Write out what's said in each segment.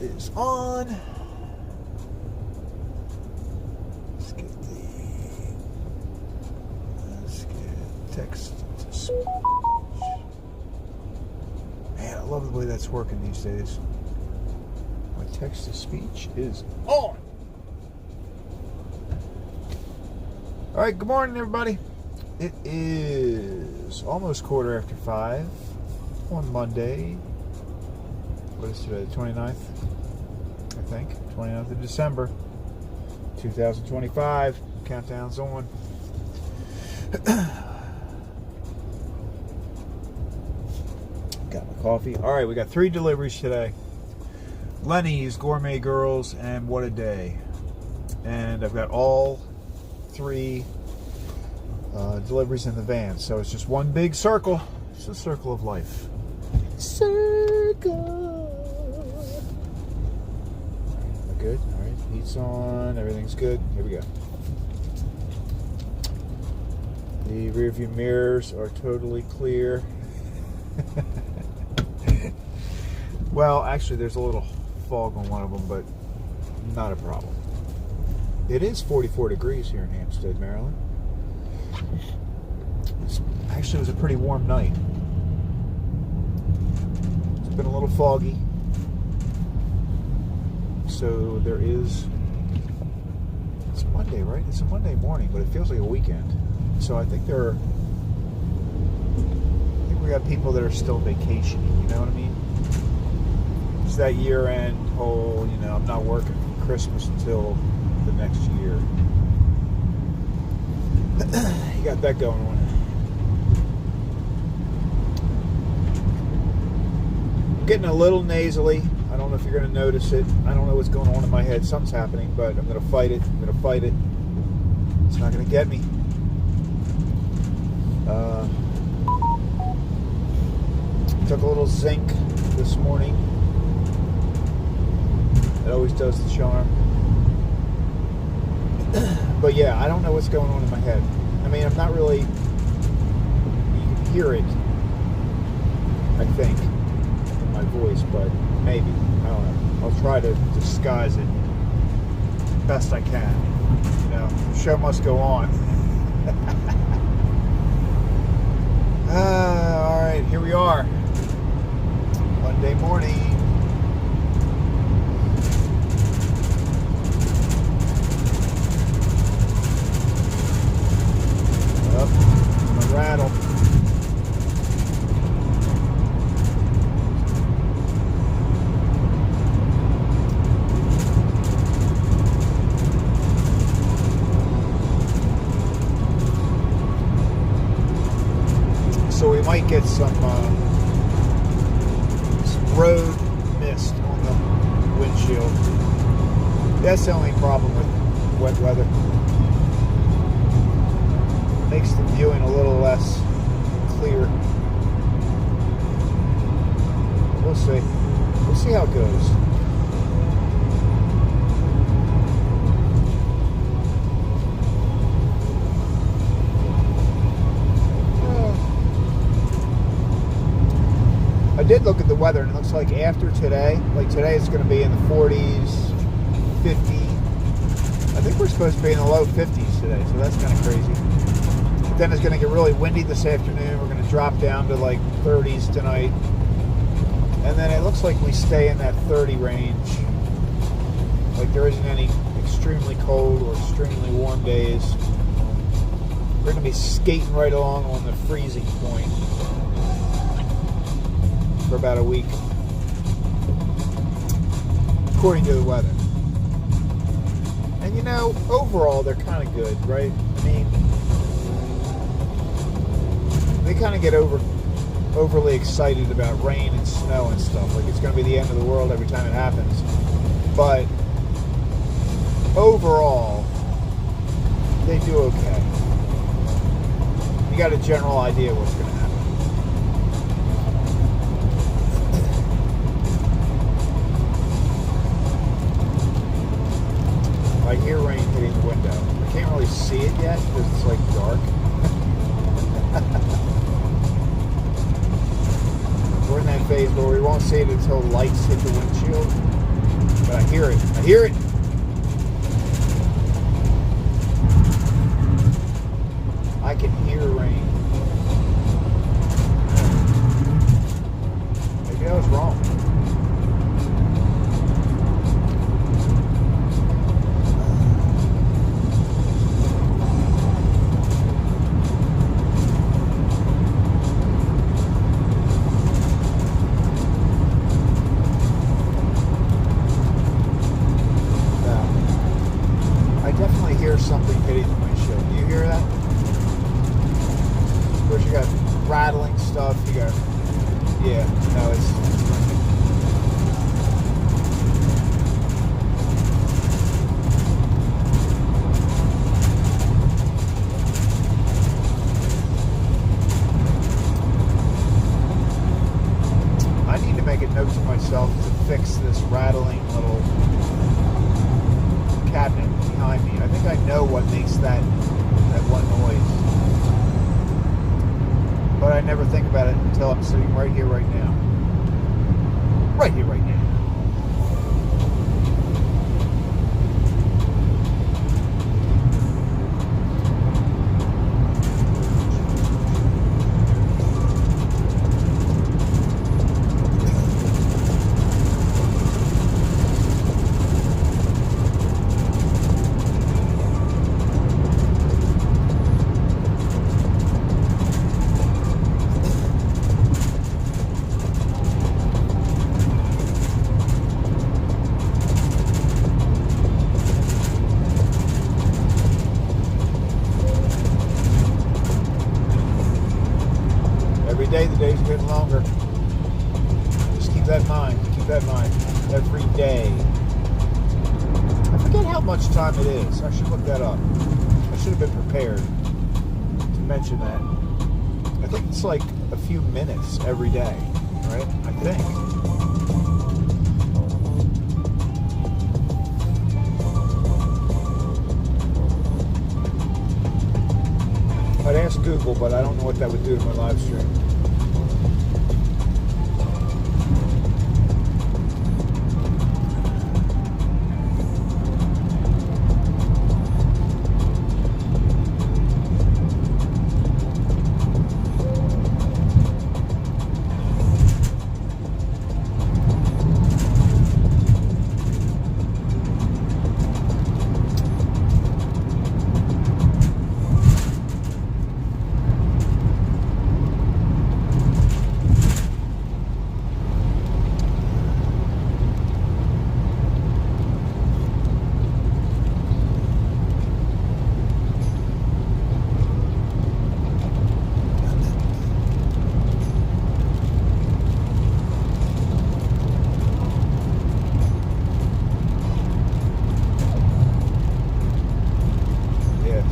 is on. Let's get text to speech. Man, I love the way that's working these days. My text to speech is on. All right, good morning, everybody. It is almost 5:15 on Monday. What is today, the 29th? I think. 29th of December, 2025. Countdown's on. Got my coffee. All right, we got 3 deliveries today. Lenny's, Gourmet Girls, and What a Day. And I've got all 3 deliveries in the van. So it's just one big circle. It's the circle of life. Circle. All right, good. All right, heat's on. Everything's good. Here we go. The rear view mirrors are totally clear. Well, actually, there's a little fog on one of them, but not a problem. It is 44 degrees here in Hampstead, Maryland. Actually, it was a pretty warm night. It's been a little foggy. So there is... It's Monday, right? It's a Monday morning, but it feels like a weekend. So I think we got people that are still vacationing, you know what I mean? It's that year-end whole, I'm not working for Christmas until the next year. You got that going on. I'm getting a little nasally. I don't know if you're going to notice it. I don't know what's going on in my head. Something's happening, but I'm going to fight it. I'm going to fight it. It's not going to get me. Took a little zinc this morning. It always does the charm. But yeah, I don't know what's going on in my head. I mean, I'm not really... You can hear it, I think, in my voice, but maybe. I don't know. I'll try to disguise it best I can. The show must go on. All right, here we are. Monday morning. Up, I'm a rattle. So we might get some road mist on the windshield. That's the only problem with wet weather. Makes the viewing a little less clear. We'll see. We'll see how it goes. I did look at the weather, and it looks like after today, like today it's going to be in the 40s, 50. I think we're supposed to be in the low 50s today, so that's kind of crazy. But then it's going to get really windy this afternoon. We're going to drop down to like 30s tonight. And then it looks like we stay in that 30 range. Like there isn't any extremely cold or extremely warm days. We're going to be skating right along on the freezing point for about a week, according to the weather. And overall they're kind of good, right? I mean, they kind of get overly excited about rain and snow and stuff, like it's going to be the end of the world every time it happens. But overall, they do okay. You got a general idea what's going to happen. I hear rain hitting the window. I can't really see it yet because it's like dark. We're in that phase where we won't see it until lights hit the windshield. But I hear it. I hear it. I can hear rain. Maybe I was wrong. Something hitting the windshield. Do you hear that? Of course, you got rattling stuff. You got, yeah, no, it's I need to make a note to myself to fix this rattling little cabinet behind me. I think I know what makes that one noise, but I never think about it until I'm sitting right here, right now. Right here, right now. The day's getting longer. Just keep that in mind. Keep that in mind. Every day. I forget how much time it is. I should look that up. I should have been prepared to mention that. I think it's like a few minutes every day, right? I think. I'd ask Google, but I don't know what that would do to my live stream.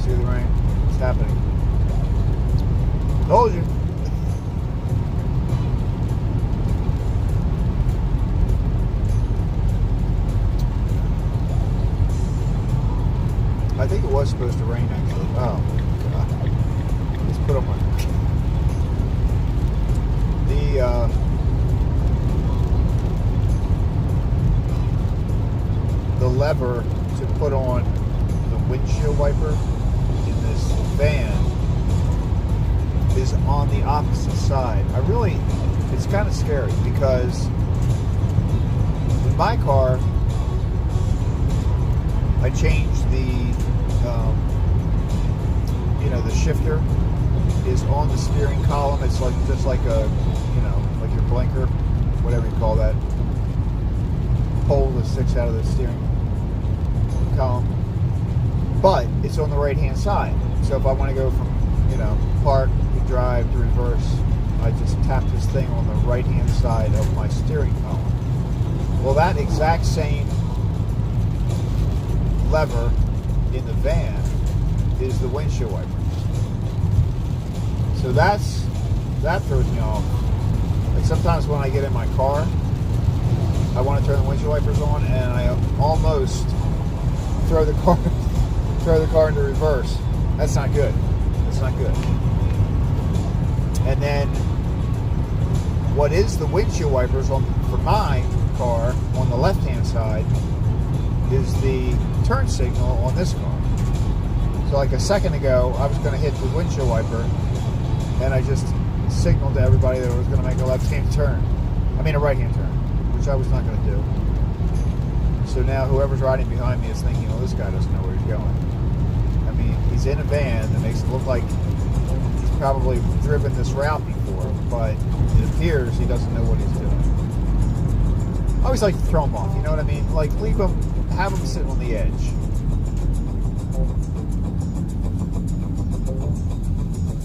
See the rain? It's happening. Told you. I think it was supposed to rain actually. Oh God. Let's put on my the lever to put on the windshield wiper van is on the opposite side. It's kind of scary because in my car I changed the the shifter is on the steering column. It's like just like a like your blinker, whatever you call that pole that sticks out of the steering column, but it's on the right hand side. So if I want to go from, park to drive to reverse, I just tap this thing on the right-hand side of my steering column. Well, that exact same lever in the van is the windshield wiper. So that throws me off. Like sometimes when I get in my car, I want to turn the windshield wipers on, and I almost throw the car into reverse. That's not good. That's not good. And then what is the windshield wipers for mine car, on the left-hand side, is the turn signal on this car. So like a second ago, I was going to hit the windshield wiper, and I just signaled to everybody that I was going to make a left-hand turn. I mean a right-hand turn, which I was not going to do. So now whoever's riding behind me is thinking, well, this guy doesn't know where he's going. I mean, he's in a van that makes it look like he's probably driven this route before, but it appears he doesn't know what he's doing. I always like to throw him off, you know what I mean? Like, leave him, have him sit on the edge.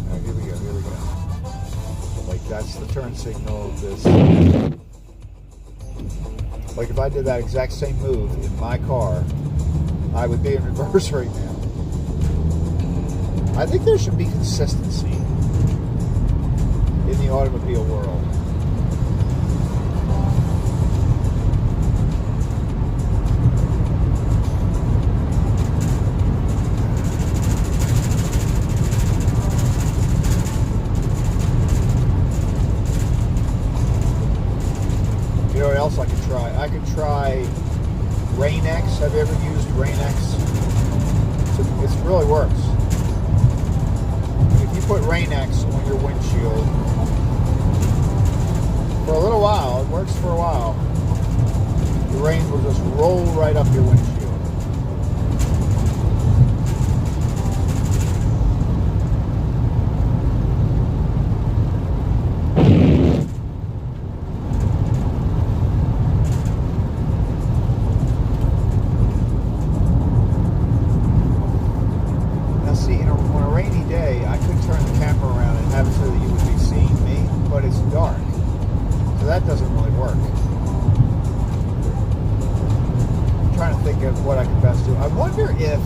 Alright, here we go. Like, that's the turn signal of this. Like, if I did that exact same move in my car, I would be in reverse right now. I think there should be consistency in the automobile world. You know what else I could try? I could try Rain-X. Have you ever used Rain-X? It really works. If you put Rain-X on your windshield for a little while, it works for a while, the rain will just roll right up your windshield. That doesn't really work. I'm trying to think of what I could best do. I wonder if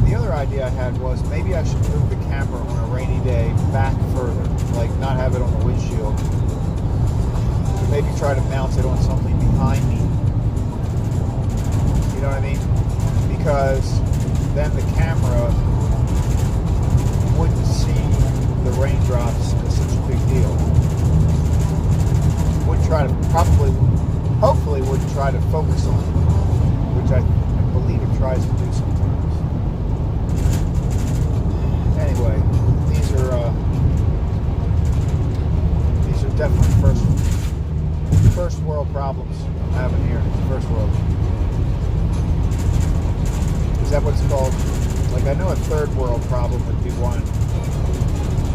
the other idea I had was maybe I should move the camera on a rainy day back further, like not have it on the windshield. Maybe try to mount it on something behind me. You know what I mean? Because then the camera wouldn't see the raindrops as such a big deal. Would try to hopefully would try to focus on it, which I believe it tries to do sometimes. Anyway, these are definitely first world problems I'm having here. First world. Is that what it's called? Like, I know a third world problem would be one.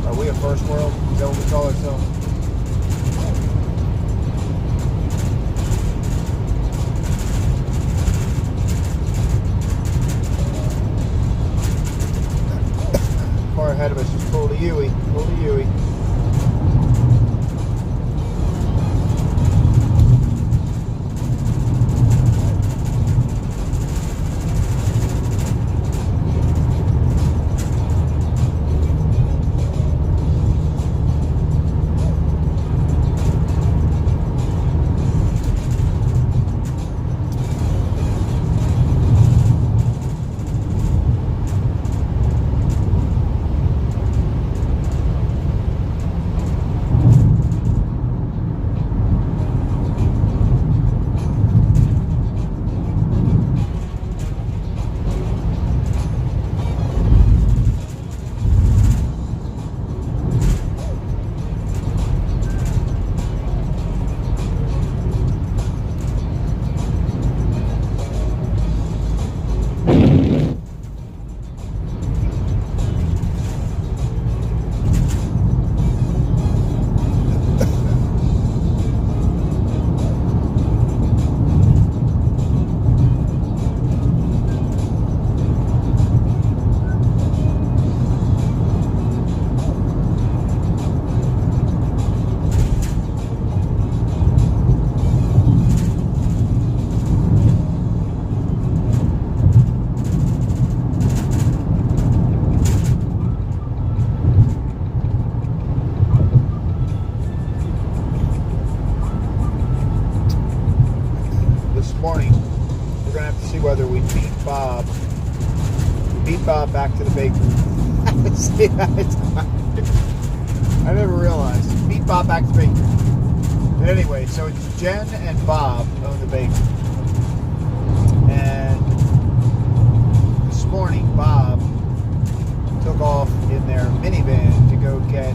Are we a first world? Is that what we call ourselves? Car ahead of us just pulled a Yui. Whether we beat Bob back to the bakery. I never realized. Beat Bob back to the bakery. Anyway, so it's Jen and Bob own the bakery. And this morning, Bob took off in their minivan to go get,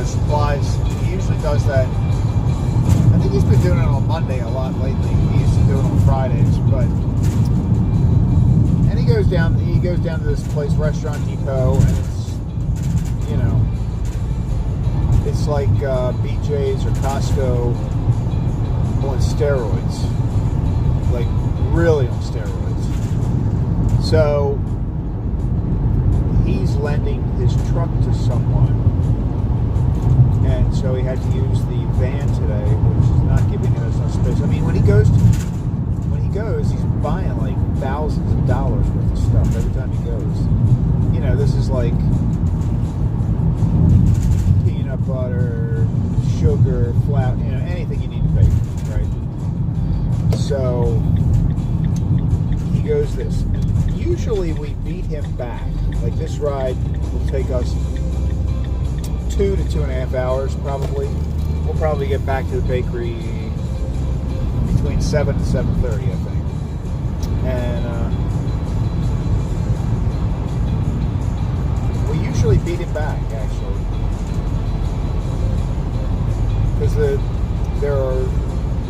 supplies. He usually does that. I think he's been doing it on Monday a lot lately. He used to do it on Fridays, and he goes down to this place, Restaurant Depot, and it's like BJ's or Costco on steroids, like really on steroids. So he's lending his truck to someone, and so he had to use the van today, which is not giving us enough space. I mean, when he goes, he's buying like thousands of dollars worth of stuff every time he goes. This is like peanut butter, sugar, flour, anything you need to bake, right? So he goes this. Usually we beat him back. Like this ride will take us 2 to 2.5 hours probably. We'll probably get back to the bakery between 7 and 7:30, I think. And we usually beat him back, actually. Because there are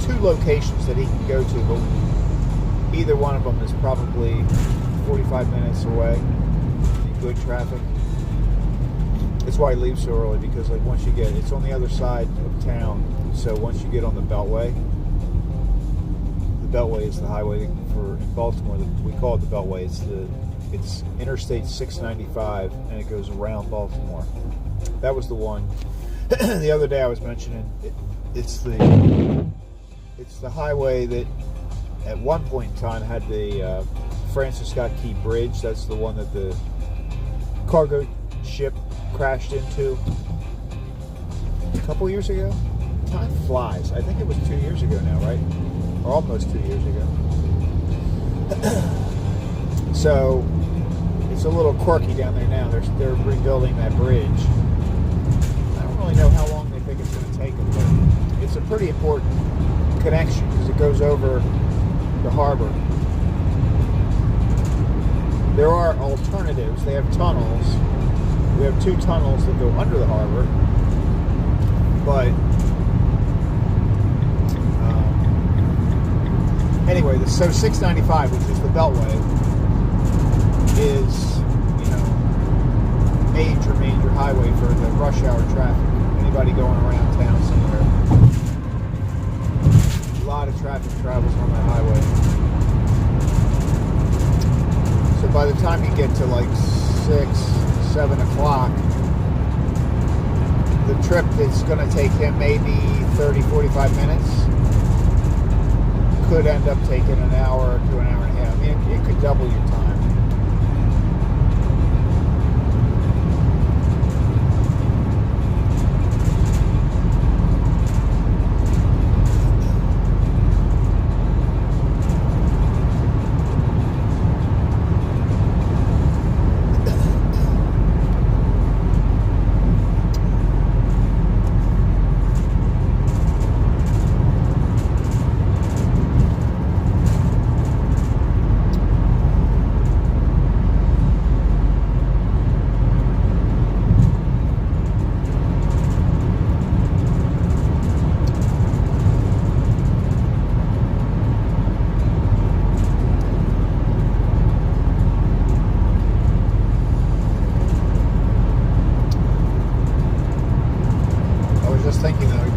2 locations that he can go to, but either one of them is probably 45 minutes away in good traffic. That's why I leave so early, because once you get, it's on the other side of town, so once you get on the Beltway is the highway for in Baltimore. We call it the Beltway. It's Interstate 695, and it goes around Baltimore. That was the one. The other day I was mentioning it's the highway that at one point in time had the Francis Scott Key Bridge. That's the one that the cargo ship crashed into a couple years ago. Time flies. I think it was 2 years ago now, right? Or almost 2 years ago. So it's a little quirky down there now. They're rebuilding that bridge. I don't really know how long they think it's going to take them, but it's a pretty important connection because it goes over the harbor. There are alternatives. They have tunnels. We have 2 tunnels that go under the harbor, but anyway, so 695, which is the Beltway, is major highway for the rush hour traffic. Anybody going around town somewhere, a lot of traffic travels on that highway. So by the time you get to like 6-7 o'clock, the trip that's going to take him maybe 30-45 minutes could end up taking an hour to an hour and a half. I mean, it could double your time.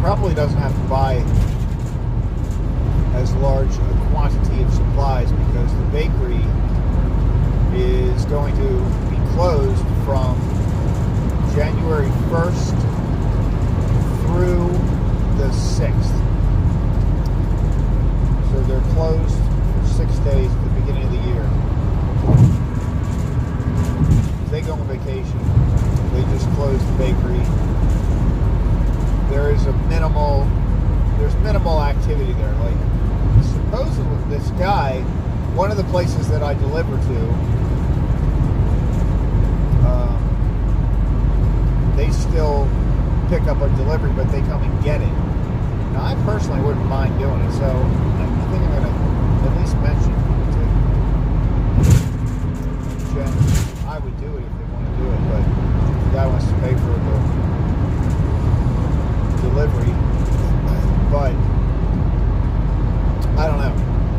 Probably doesn't have to buy as large a quantity of supplies because the bakery is going to be closed from January 1st through the 6th. So they're closed for 6 days at the beginning of the year. If they go on vacation, they just close the bakery. There's minimal activity there. Like, supposedly this guy, one of the places that I deliver to, they still pick up a delivery, but they come and get it. Now, I personally wouldn't mind doing it, so I think I'm going to at least mention it to Jen. I would do it if they want to do it, but if the guy wants to pay for the delivery. But I don't know.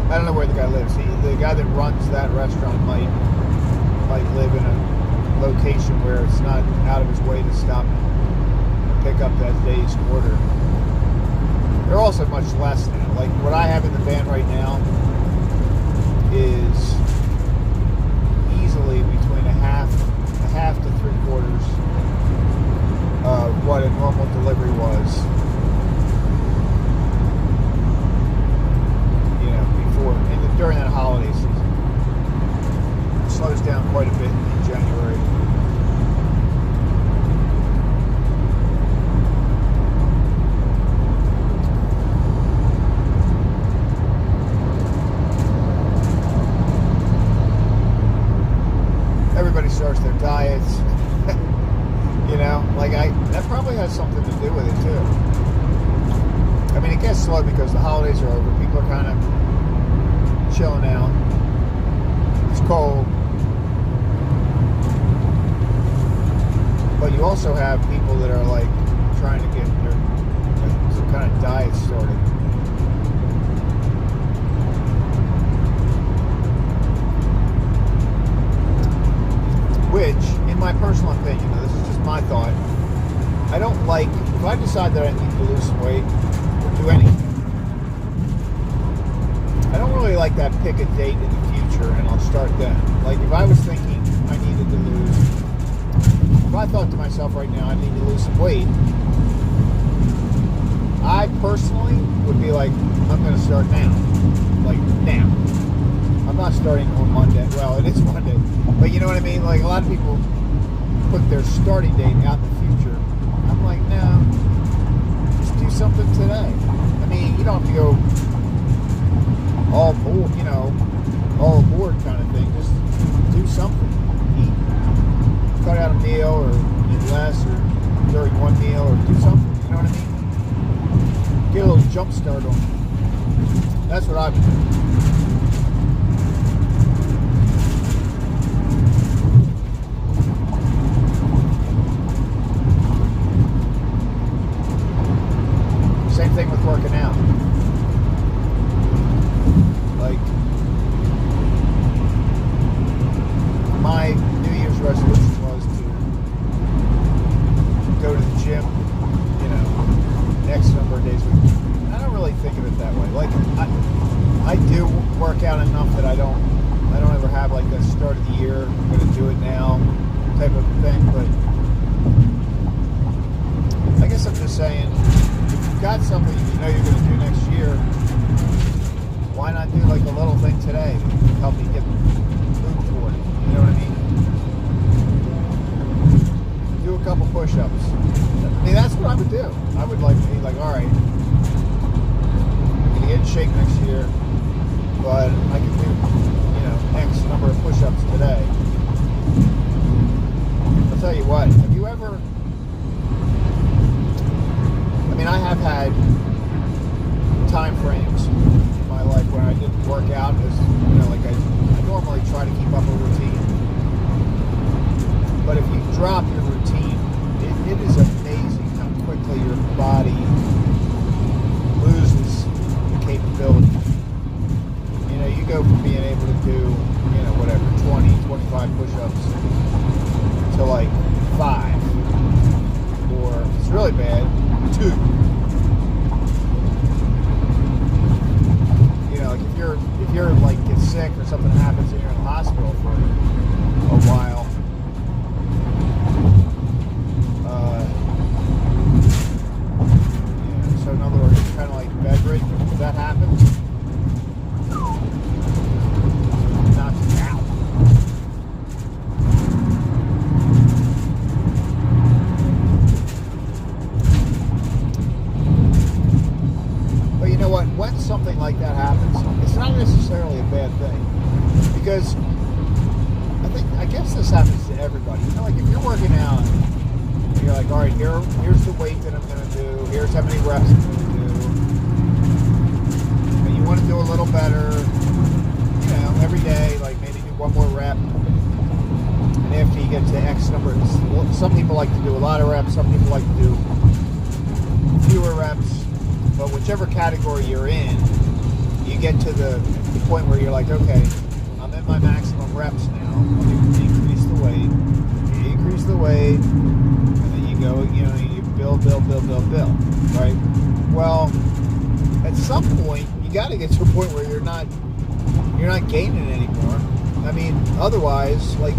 I don't know where the guy lives. The guy that runs that restaurant might live in a location where it's not out of his way to stop and pick up that day's order. They're also much less now. Like what I have in the van right now is easily between a half to 3/4 of what a normal delivery was. During that holiday season. It slows down quite a bit in January. Everybody starts their diets. You know, like that probably has something to do with it too. I mean, it gets slow because the holidays are over. People are kind of chilling out. It's cold. But you also have people that are like trying to get some kind of diet started. Which, in my personal opinion, this is just my thought, I don't like, if I decide that I need to lose some weight or do anything, I don't really like that pick a date in the future and I'll start then. Like if I was thinking I needed to lose, if I thought to myself right now I need to lose some weight, I personally would be like, I'm going to start now. Like now. I'm not starting on Monday. Well, it is Monday. But you know what I mean? Like a lot of people put their starting date out in the future. I'm like, no, just do something today. I mean, you don't have to go all aboard, you know, all aboard kind of thing. Just do something. Eat. Cut out a meal or eat less or during one meal or do something. You know what I mean? Get a little jump start on it. That's what I would do. Same thing with working out. Like, my New Year's resolution was to go to the gym, you know, X number of days a week. I don't really think of it that way. Like, I do work out enough that I don't ever have like the start of the year, I'm going to do it now type of thing. But I guess I'm just saying, if you've got something you know you're going to do next year, why not do like a little thing today to help you get moved toward it? You know what I mean? Do a couple push-ups. I mean, that's what I would do. I would like be like, all right, I'm going to get in shape next year, but I can do, you know, X number of push-ups today. I'll tell you what, have you ever, I mean, I have had time frames in my life when I didn't work out as, you know, like I normally try to keep up a routine. But if you drop your routine, it is amazing how quickly your body loses the capability. You know, you go from being able to do, you know, whatever, 20, 25 push-ups to like 5. Or, if it's really bad, 2. You know, like if you're like get sick or something happens and you're in the hospital for a while, yeah, so in other words, you're kind of like bedridden. If that happens, knocks you out. But you know what? When something like that happens, it's not necessarily a bad thing, because I guess this happens to everybody. You know, like if you're working out, and you're like, all right, here's the weight that I'm going to do. Here's how many reps I'm going to do. little better, every day, like maybe do one more rep. And after you get to X number, some people like to do a lot of reps, some people like to do fewer reps. But whichever category you're in, you get to the point where you're like, okay, I'm in my maximum reps now. Let me increase the weight. You increase the weight, and then you go, you build, right? Well, at some point, you got to get to a point where you're not gaining anymore. I mean, otherwise, like,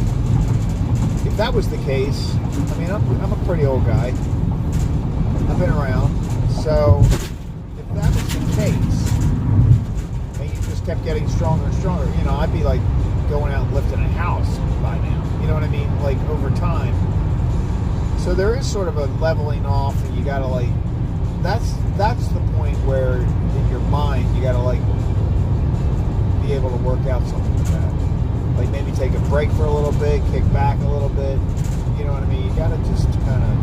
if that was the case, I mean, I'm a pretty old guy. I've been around, so if that was the case, and you just kept getting stronger and stronger, I'd be like going out and lifting a house by now. You know what I mean? Like over time. So there is sort of a leveling off, and you gotta like, that's the point where in your mind you gotta like be able to work out something like that. Like maybe take a break for a little bit, kick back a little bit. You know what I mean? You gotta just kind of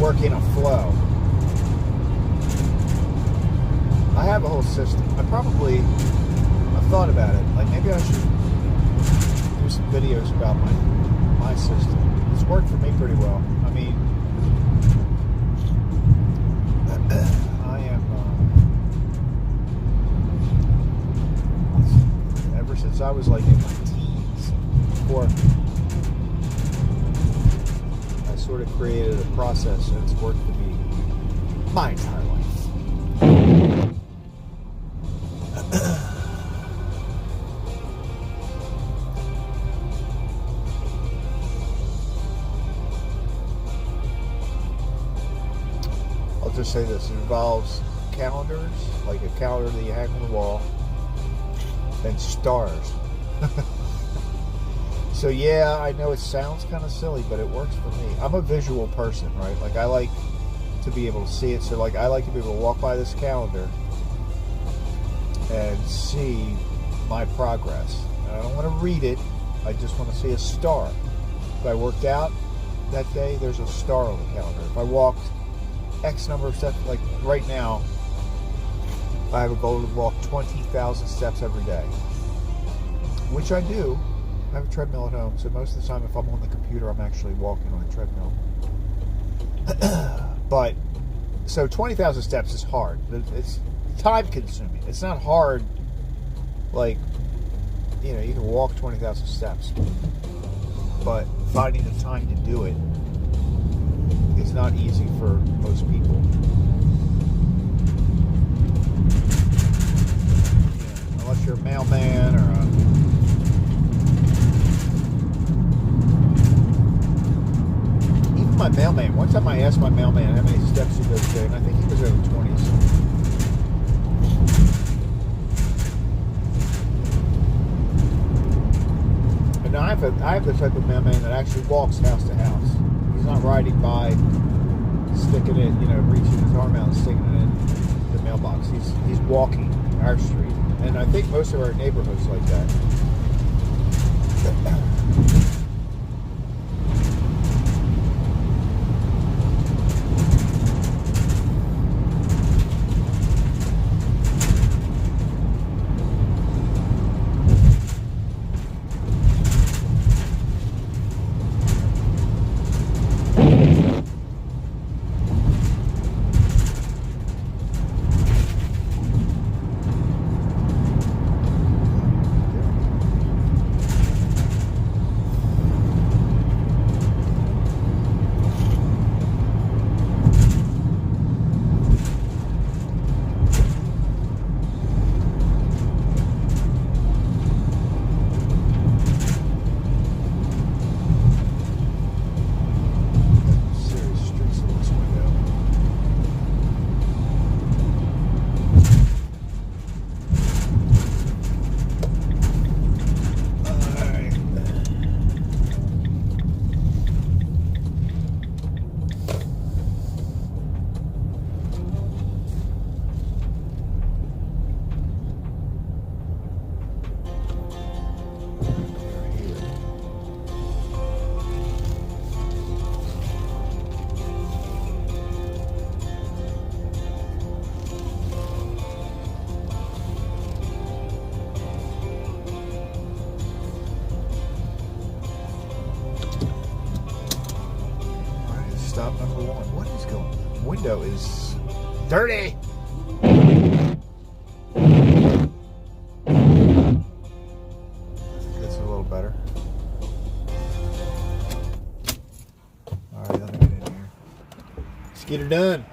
work in a flow. I have a whole system. I've thought about it. Like maybe I should do some videos about my system. It's worked for me pretty well. I mean, I am ever since I was like in my teens, before I sort of created a process that's worked for me my entire life. I'll just say this: it involves calendars, like a calendar that you hang on the wall, and stars. So yeah, I know it sounds kind of silly, but it works for me. I'm a visual person, right? Like I like to be able to see it. So like I like to be able to walk by this calendar and see my progress. And I don't want to read it. I just want to see a star. If I worked out that day, there's a star on the calendar. If I walked X number of steps, like right now, I have a goal to walk 20,000 steps every day, which I do. I have a treadmill at home, so most of the time if I'm on the computer, I'm actually walking on a treadmill. But, so 20,000 steps is hard. It's time consuming. It's not hard, like, you can walk 20,000 steps. But finding the time to do it is not easy for most people. Unless you're a mailman or even my mailman. One time I asked my mailman how many steps he goes today, and I think he was over 20s. And now I have the type of mailman that actually walks house to house. He's not riding by, sticking it, reaching his arm out and sticking it in the mailbox. He's walking our street. And I think most of our neighborhoods like that. Stop number one. What is going on? The window is dirty. That's a little better. Alright, let me get in here. Let's get her done.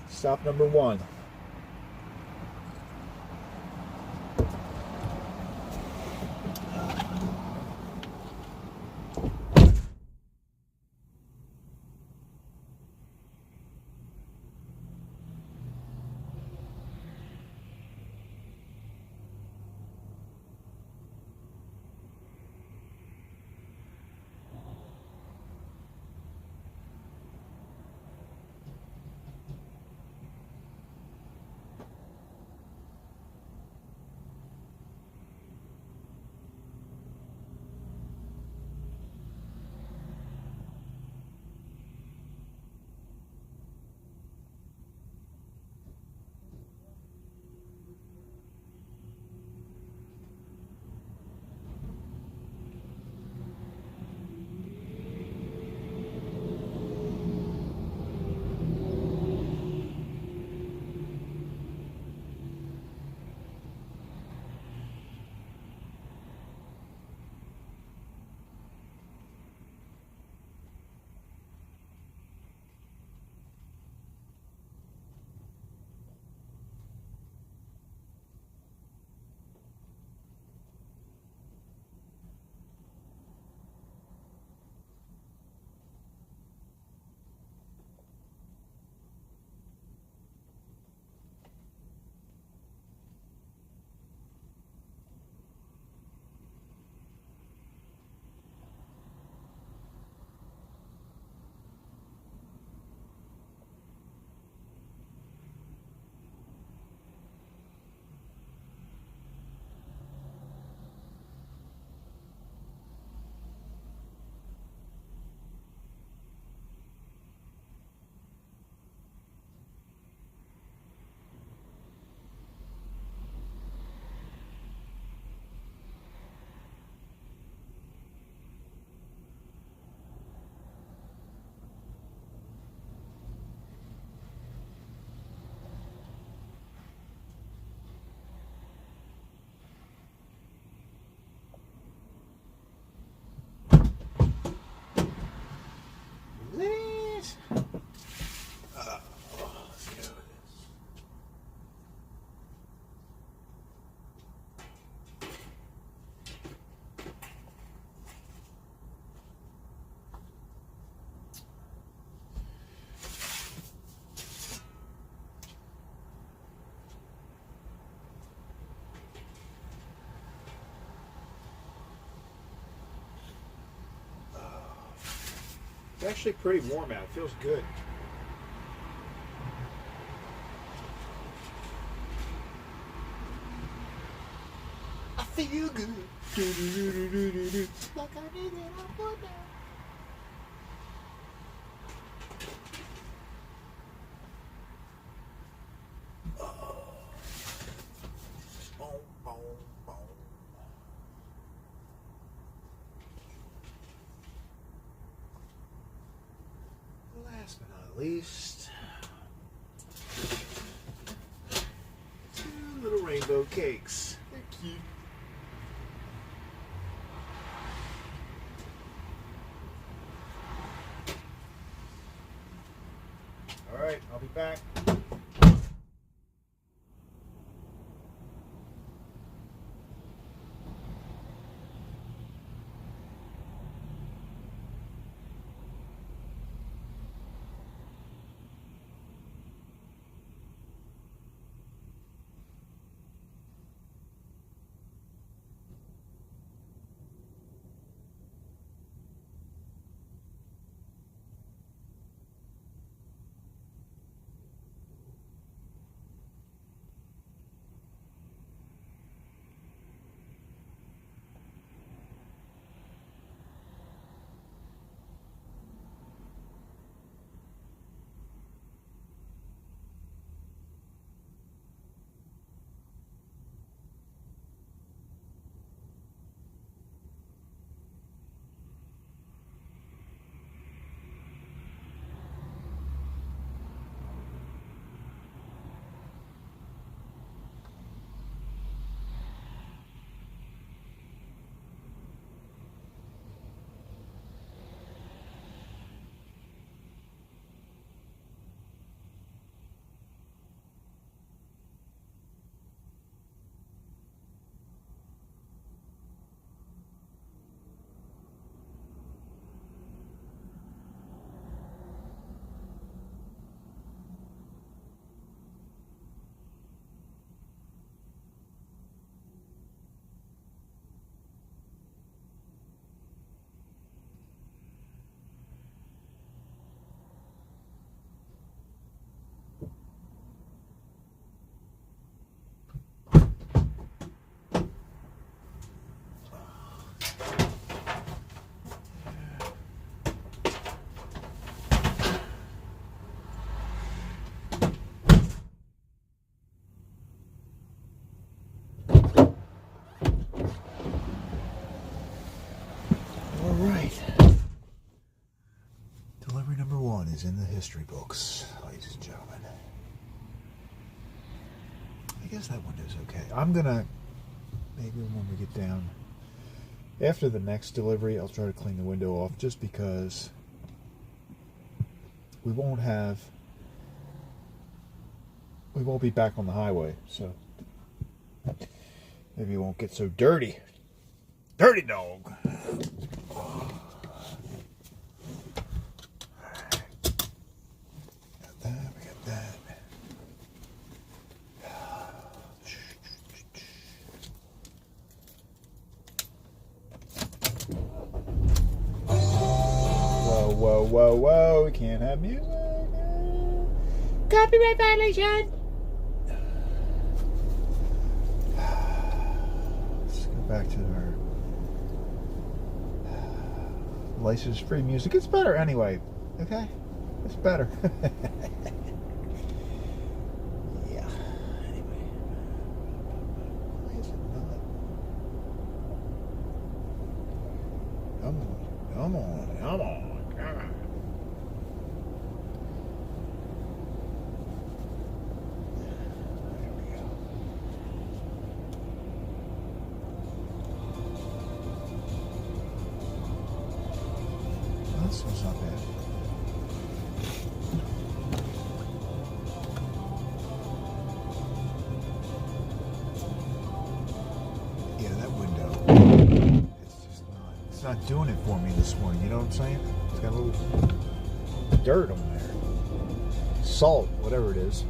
Stop number one. It's actually pretty warm out. It feels good. I feel good. Like I need it up or down. Last but not least, 2 little rainbow cakes. They're cute. All right, I'll be back. one is in the history books, ladies and gentlemen. I guess that window's okay. I'm gonna, maybe when we get down, after the next delivery, I'll try to clean the window off, just because we won't be back on the highway, so maybe it won't get so dirty. Dirty dog. Got that, we got that. Whoa, whoa, whoa, whoa, we can't have music. Copyright violation. Let's go back to our license-free music. It's better anyway, okay? It's better. Yeah. Anyway. Why is it not? Come on, come on, come on. This one's not bad. Yeah, that window. It's not doing it for me this morning, you know what I'm saying? It's got a little dirt on there. Salt, whatever it is.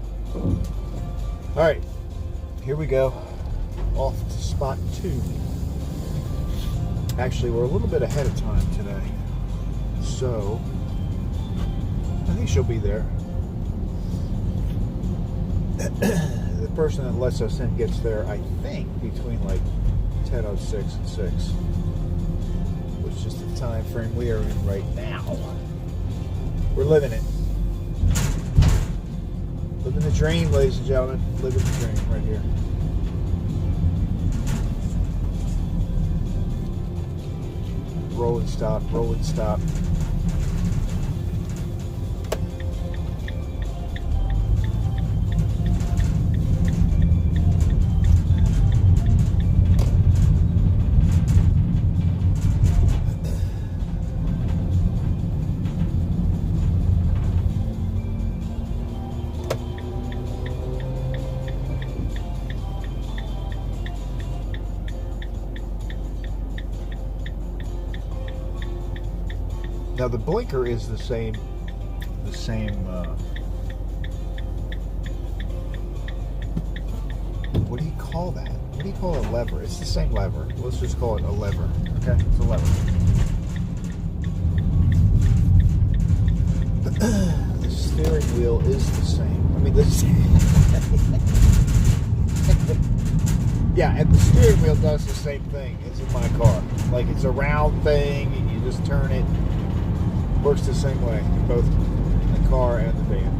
Alright, here we go. Off to spot 2. Actually, we're a little bit ahead of time today. So, I think she'll be there. The person that lets us in gets there, I think, between like 10:06 and 6. Which is the time frame we are in right now. We're living it. Living the dream, ladies and gentlemen. Living the dream right here. Roll and stop, roll and stop. Now the blinker is the same, what do you call that? What do you call a lever? It's the same lever. Let's just call it a lever, okay? It's a lever. The steering wheel is the same. I mean, yeah, and the steering wheel does the same thing as in my car. Like, it's a round thing, and you just turn it. Works the same way in both the car and the van.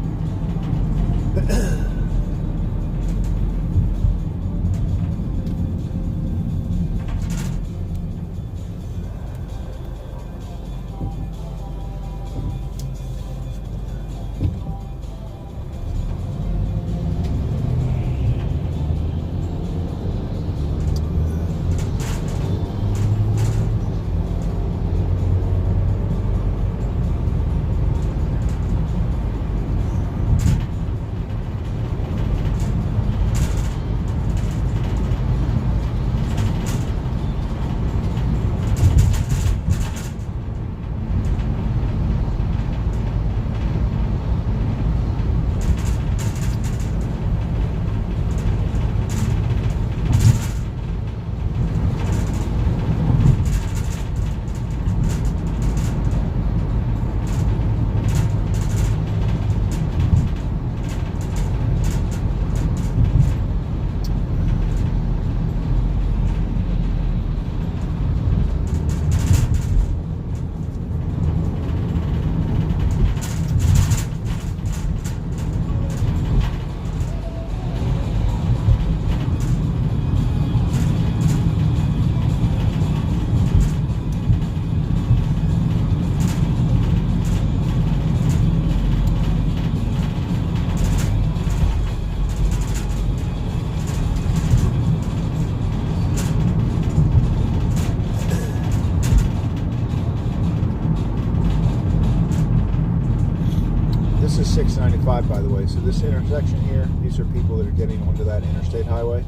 This is 695, by the way. So this intersection here, these are people that are getting onto that interstate highway.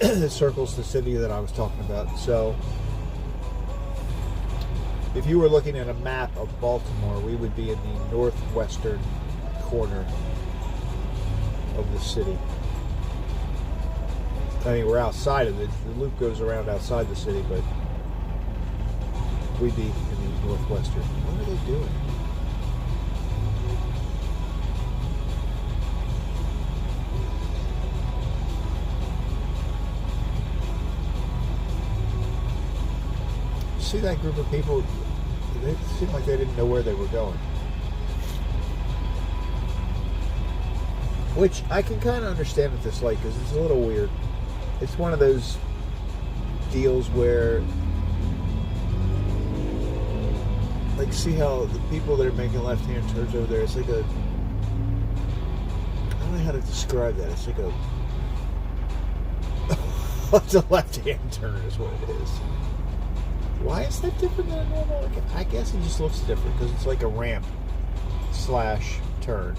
It circles the city that I was talking about. So if you were looking at a map of Baltimore, we would be in the northwestern corner of the city. I mean, we're outside of it. The loop goes around outside the city, but we'd be in the northwestern. What are they doing? See that group of people? They seemed like they didn't know where they were going. Which I can kind of understand at this light because it's a little weird. It's one of those deals where, like, see how the people that are making left-hand turns over there, it's like a, I don't know how to describe that. It's like a, it's a left-hand turn is what it is. Why is that different than a normal? I guess it just looks different because it's like a ramp / turn.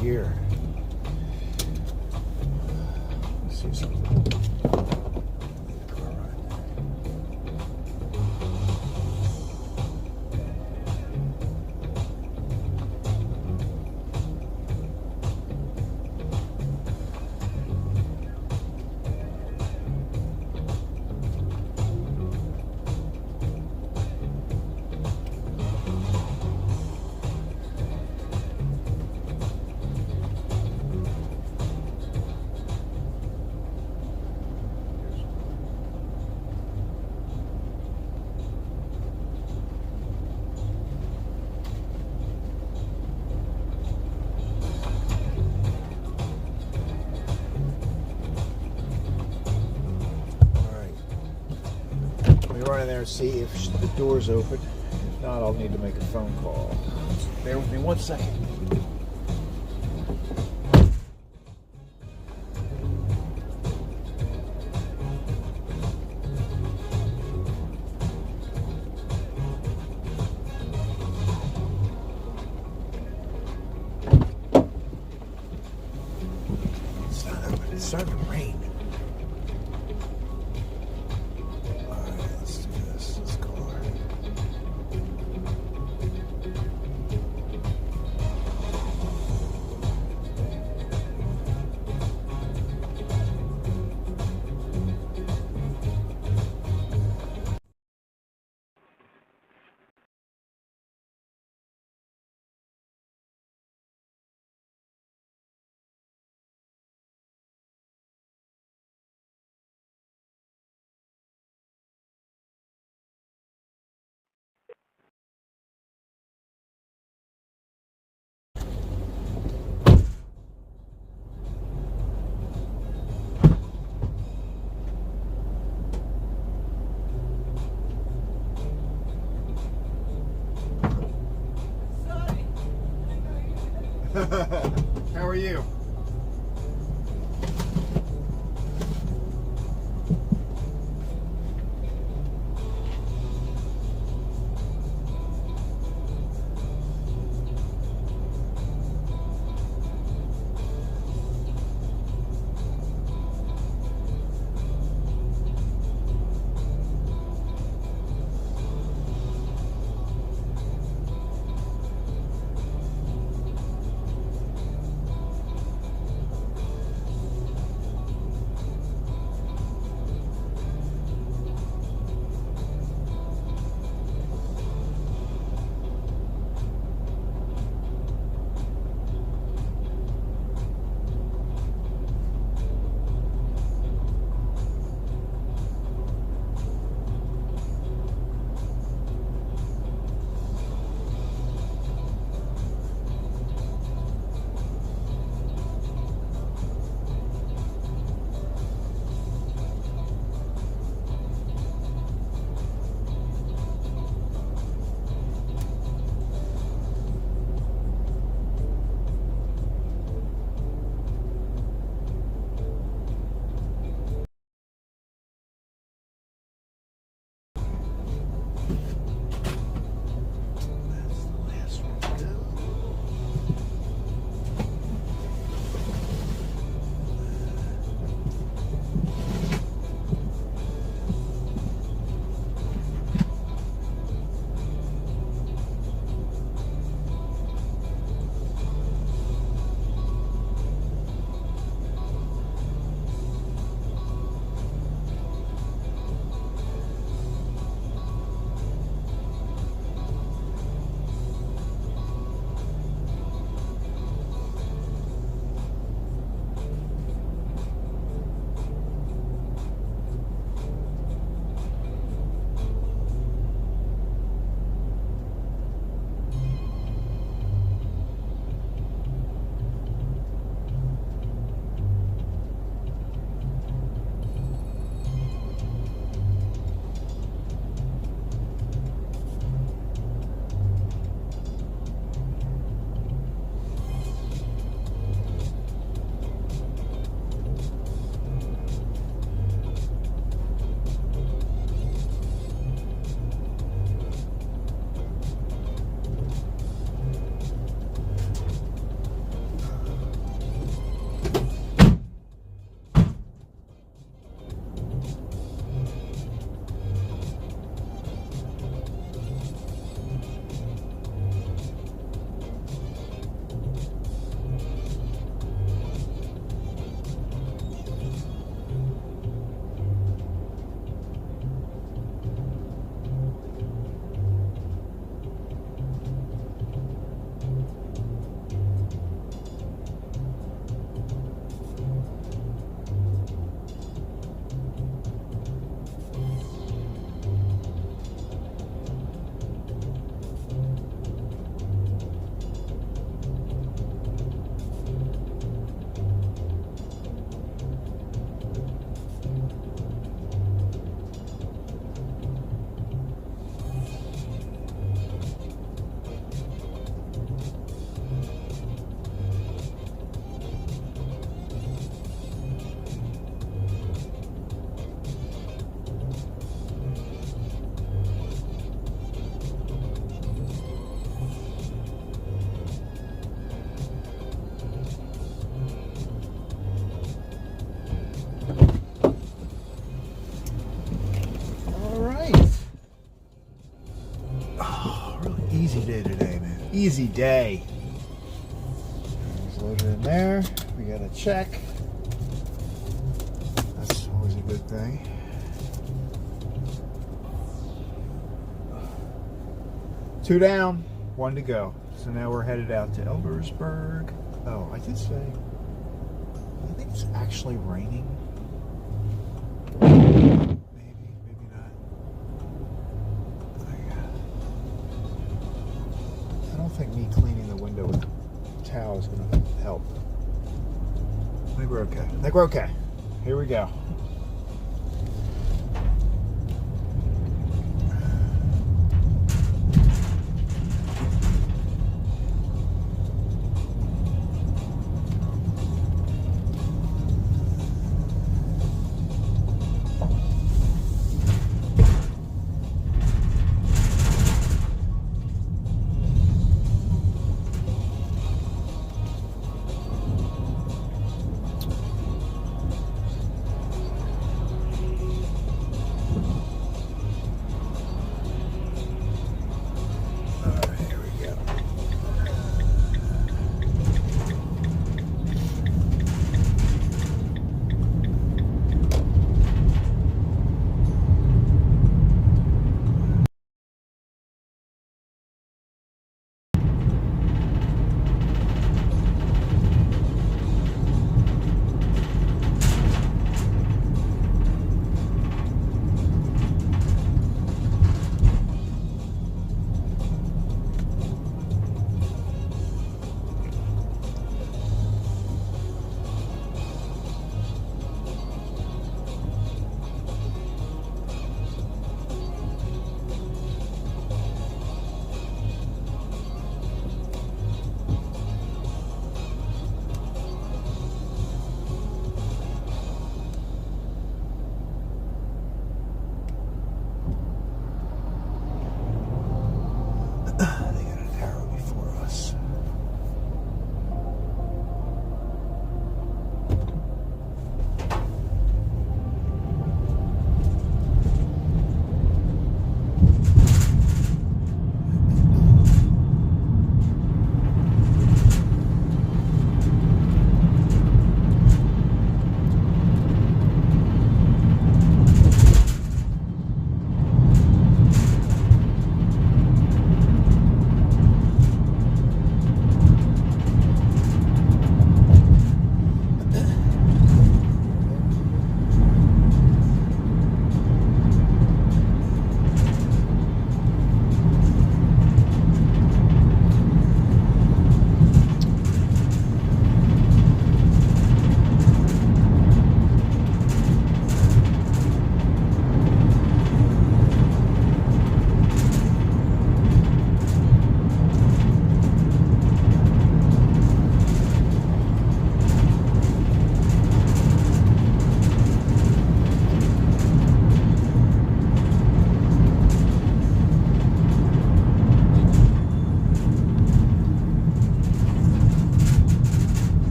Here. Let's see something. Run in there and see if the door's open. If not, I'll need to make a phone call. Bear with me 1 second. It's not open. It's starting to rain. easy day today, man. Easy day. Just load it in there. We got a check. That's always a good thing. Two down, one to go. So now we're headed out to Elbersburg. Oh, I did say, I think it's actually raining. Maybe, maybe not. I don't think me cleaning the window with a towel is going to help. I think we're okay. I think we're okay. Here we go.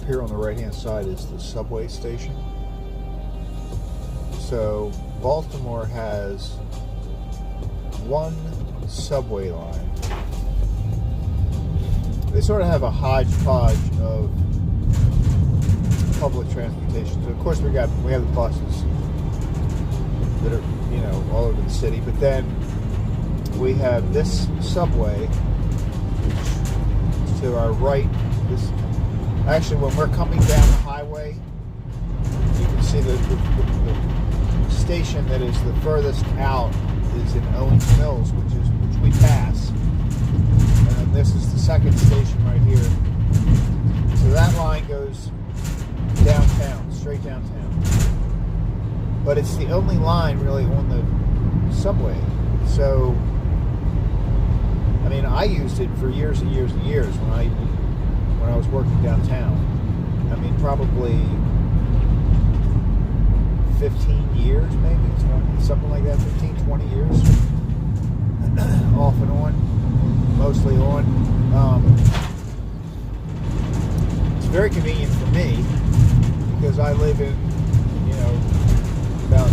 Here on the right hand side is the subway station. So Baltimore has one subway line. They sort of have a hodgepodge of public transportation. So of course we have the buses that are, you know, all over the city, but then we have this subway, which to our right. This actually, when we're coming down the highway, you can see the station that is the furthest out is in Owens Mills, which we pass, and then this is the second station right here. So that line goes downtown, straight downtown. But it's the only line really on the subway. So, I mean, I used it for years and years and years when I was working downtown. I mean, probably 15 years, maybe 20, something like that, 15, 20 years. Off and on, mostly on. very convenient for me because I live in, about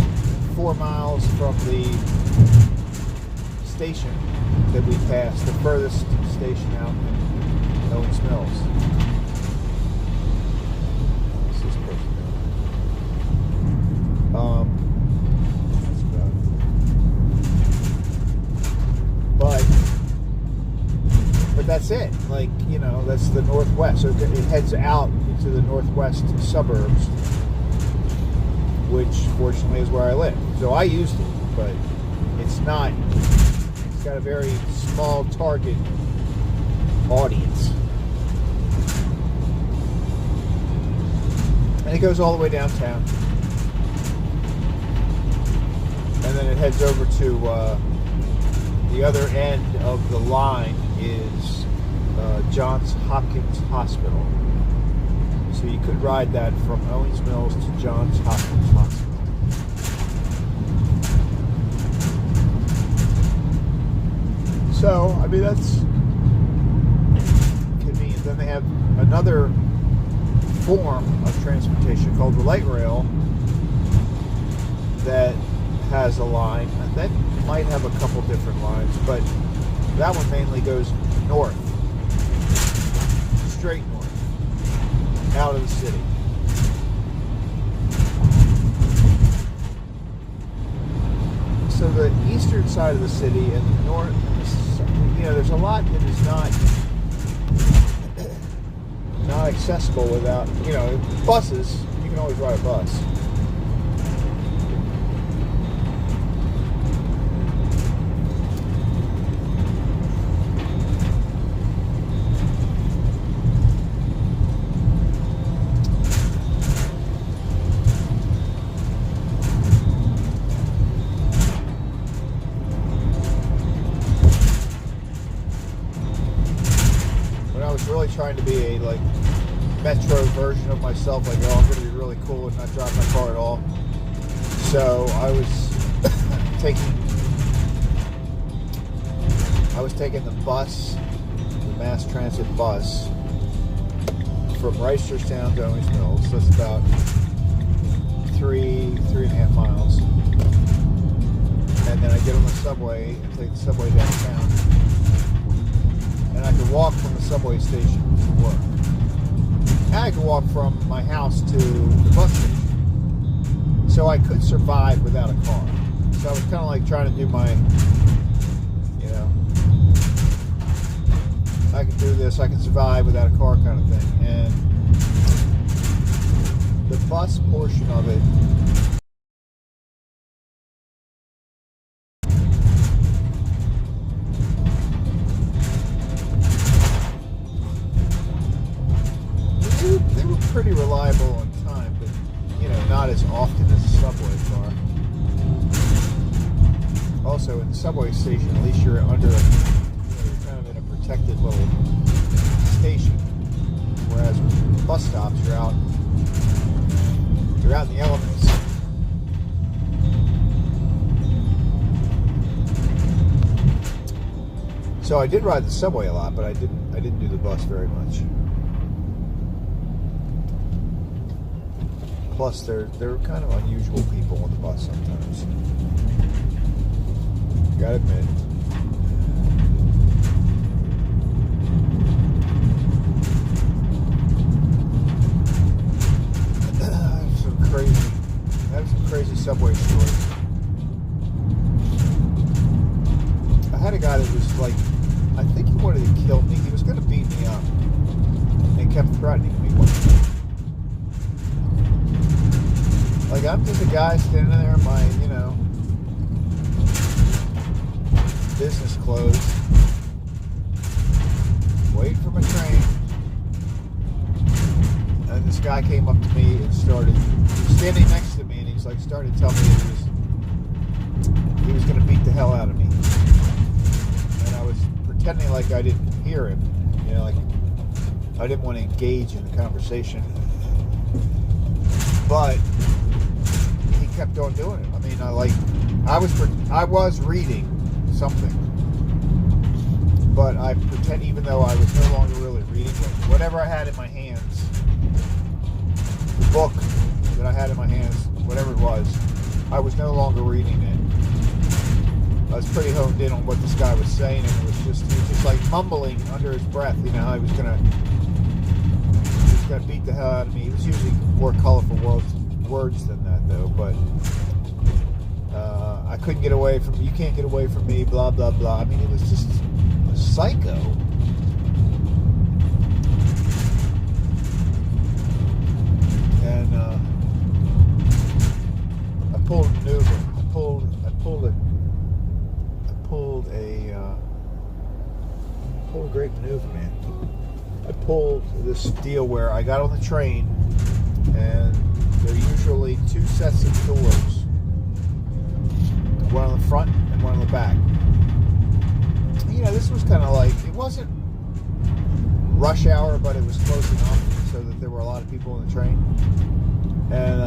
4 miles from the station that we passed, the furthest station out in Owens Mills. What's this person doing? That's about it. But that's it. Like, that's the northwest. So it heads out into the northwest suburbs, which fortunately is where I live. So I used it, but it's got a very small target audience. And it goes all the way downtown. And then it heads over to the other end of the line is Johns Hopkins Hospital. So you could ride that from Owens Mills to Johns Hopkins Hospital. So, that's convenient. Then they have another form of transportation called the light rail that has a line. That might have a couple different lines, but that one mainly goes north, straight north, out of the city. So the eastern side of the city and the north, there's a lot that is not accessible without, buses. You can always ride a bus. Really trying to be a metro version of myself, I'm going to be really cool and not drive my car at all. So I was taking the bus, the mass transit bus from Reisterstown to Owens Mills. So that's about 3.5 miles. And then I get on the subway and take the subway downtown. And I could walk from the subway station to work. And I could walk from my house to the bus station. So I could survive without a car. So I was kind of trying to do my, I can do this, I can survive without a car kind of thing. And the bus portion of it, pretty reliable on time, but not as often as the subways are. Also, in the subway station, at least you're under you're kind of in a protected little station, whereas with bus stops, you're out in the elements. So I did ride the subway a lot, but I didn't do the bus very much. Plus, they're kind of unusual people on the bus sometimes. Gotta admit. I have some crazy subway stories. I had a guy that was I think he wanted to kill me. He was going to beat me up. And he kept threatening me one time. I'm just a guy standing there in my, business clothes, waiting for my train. And this guy came up to me and started standing next to me, and he's started telling me he was going to beat the hell out of me. And I was pretending like I didn't hear him, I didn't want to engage in the conversation. But he kept on doing it. I was reading something, but I pretend, even though I was no longer really reading it, whatever I had in my hands, book that I had in my hands, whatever it was, I was no longer reading it. I was pretty honed in on what this guy was saying, and he was just like mumbling under his breath, you know, how he was gonna beat the hell out of me. He was using more colorful words than that, though, but I couldn't get away from you, can't get away from me, blah blah blah. I mean, it was just a psycho. And I pulled a maneuver. I pulled a great maneuver, man. I pulled this deal where I got on the train, and there are usually two sets of doors, one on the front and one on the back. You know, this was kind of like, it wasn't rush hour, but it was close enough so that there were a lot of people on the train. And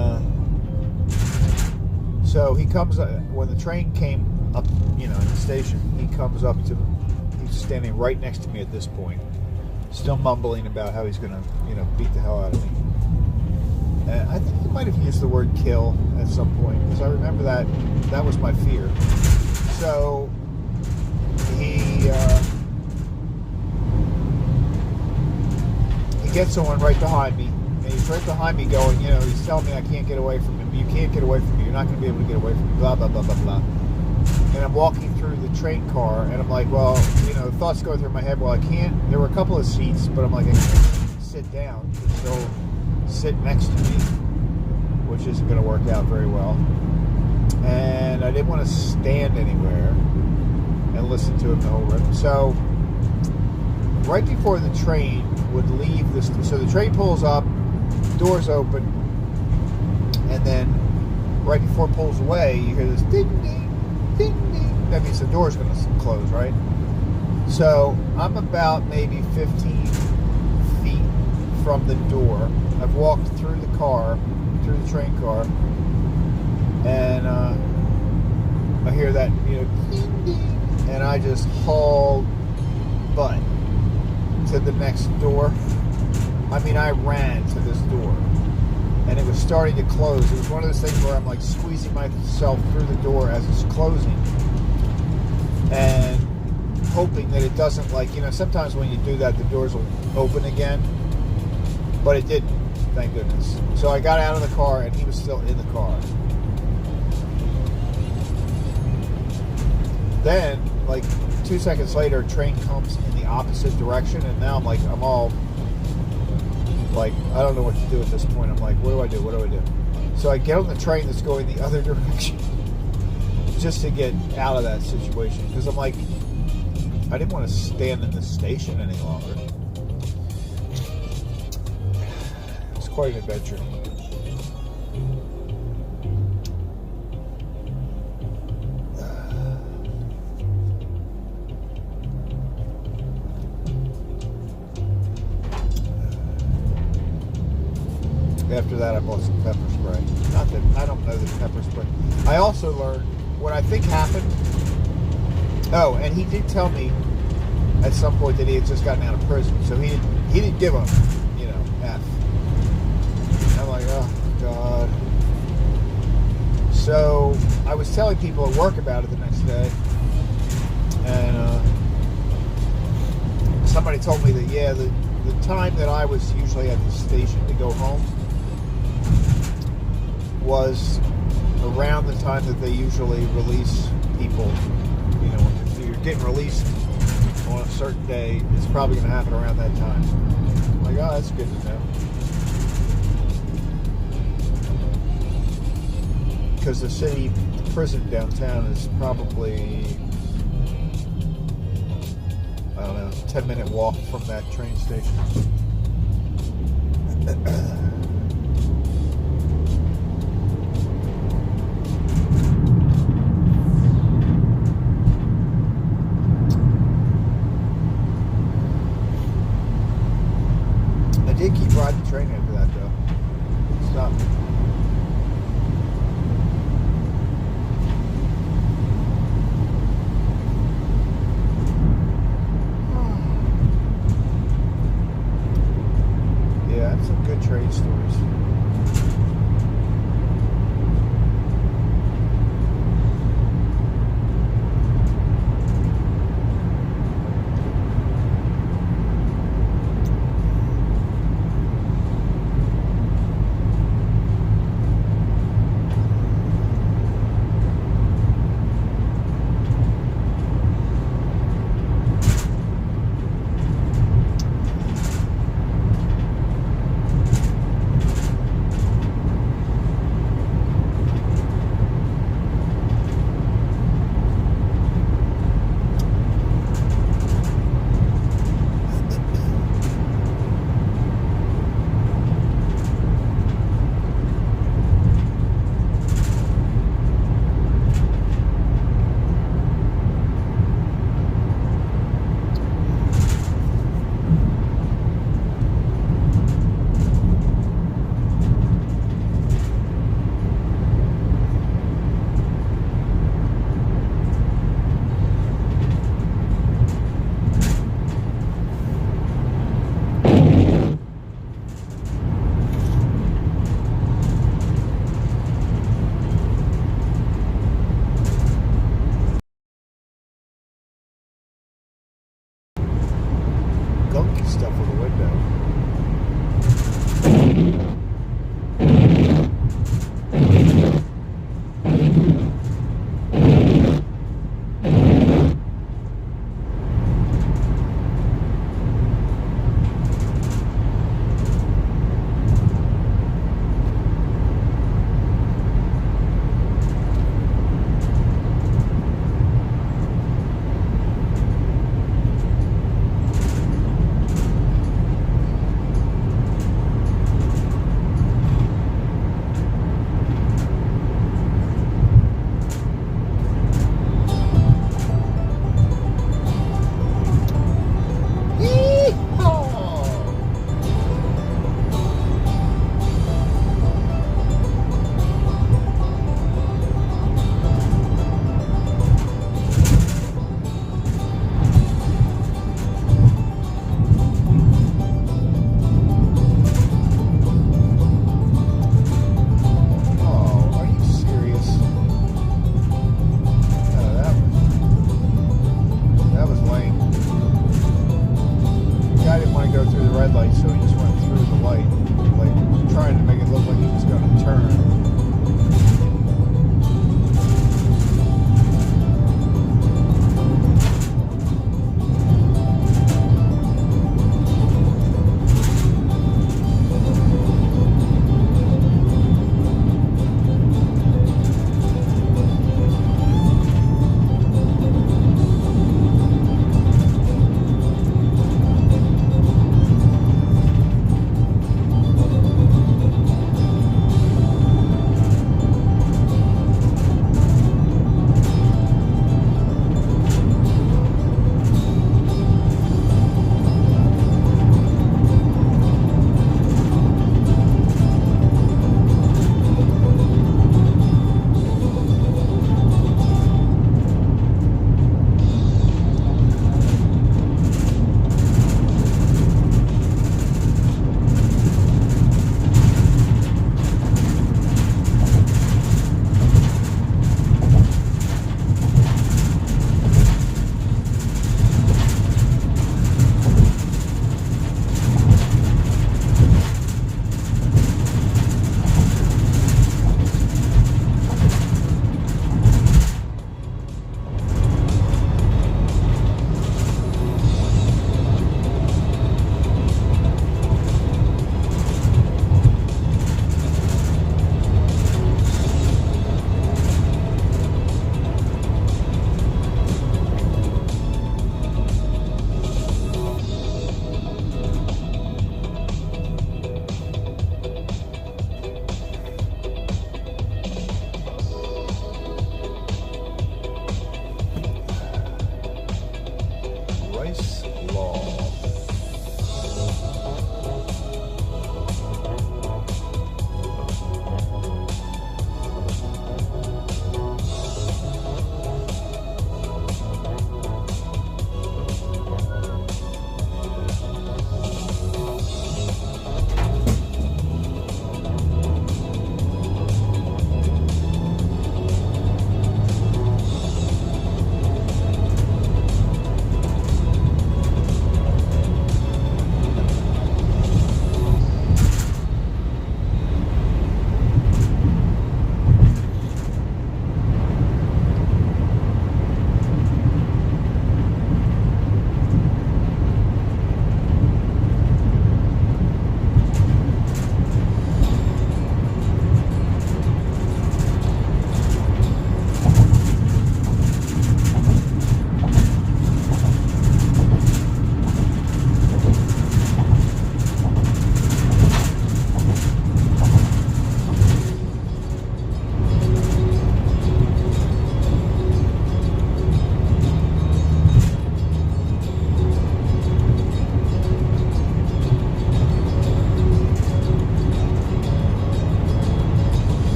so he comes, when the train came up, you know, in the station, he comes up to, he's standing right next to me at this point, still mumbling about how he's going to, you know, beat the hell out of me. And I think he might have used the word kill at some point, because I remember that was my fear. So he gets someone right behind me, and he's right behind me going, you know, he's telling me I can't get away from him. You can't get away from me. You're not going to be able to get away from me, blah, blah, blah, blah, blah. And I'm walking through the train car, and I'm like, well, you know, thoughts going through my head, well, I can't, there were a couple of seats, but I'm like, I can't sit down. They'll sit next to me, which isn't going to work out very well. And I didn't want to stand anywhere and listen to him the whole ride. So right before the train would leave this, so the train pulls up, doors open, and then right before it pulls away, you hear this ding ding ding ding. That means the door's going to close, right? So I'm about maybe 15 feet from the door. I've walked through the car, through the train car, and I hear that, you know, ding, ding, and I just hauled butt to the next door. I mean, I ran to this door, and it was starting to close. It was one of those things where I'm like squeezing myself through the door as it's closing, and hoping that it doesn't, like, you know, sometimes when you do that, the doors will open again, but it didn't. Thank goodness. So I got out of the car, and he was still in the car. Then, like 2 seconds later, a train comes in the opposite direction, and now I'm all like, I don't know what to do at this point. I'm like, what do I do? What do I do? So I get on the train that's going the other direction just to get out of that situation, because I'm like, I didn't want to stand in the station any longer. Quite an adventure. After that, I bought some pepper spray. Not that I don't know the pepper spray. I also learned what I think happened. Oh, and he did tell me at some point that he had just gotten out of prison, so he didn't give a, you know, F. I'm like, oh, God. So I was telling people at work about it the next day, and somebody told me that, yeah, the time that I was usually at the station to go home was around the time that they usually release people. You know, if you're getting released on a certain day, it's probably going to happen around that time. I'm like, oh, that's good to know. Because the city prison downtown is probably, I don't know, 10-minute walk from that train station. I did keep riding the train after that, though. Stopped. Train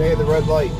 Day of the red light.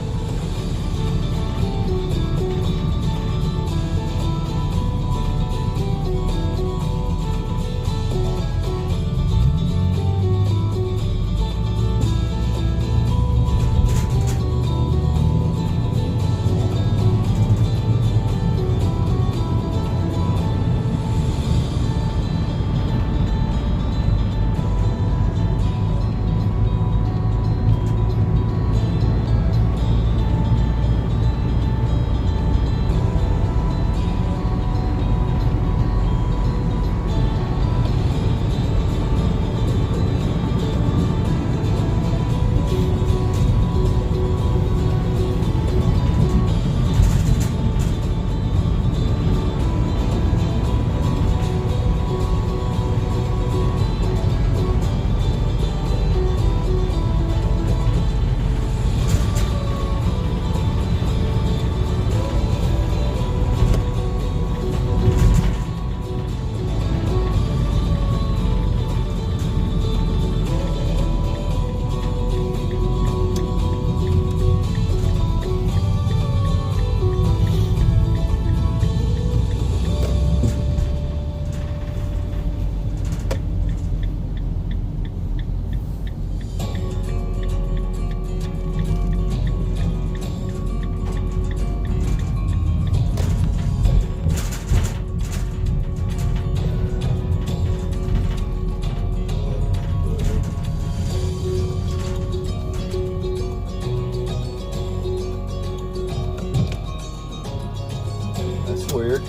Weird.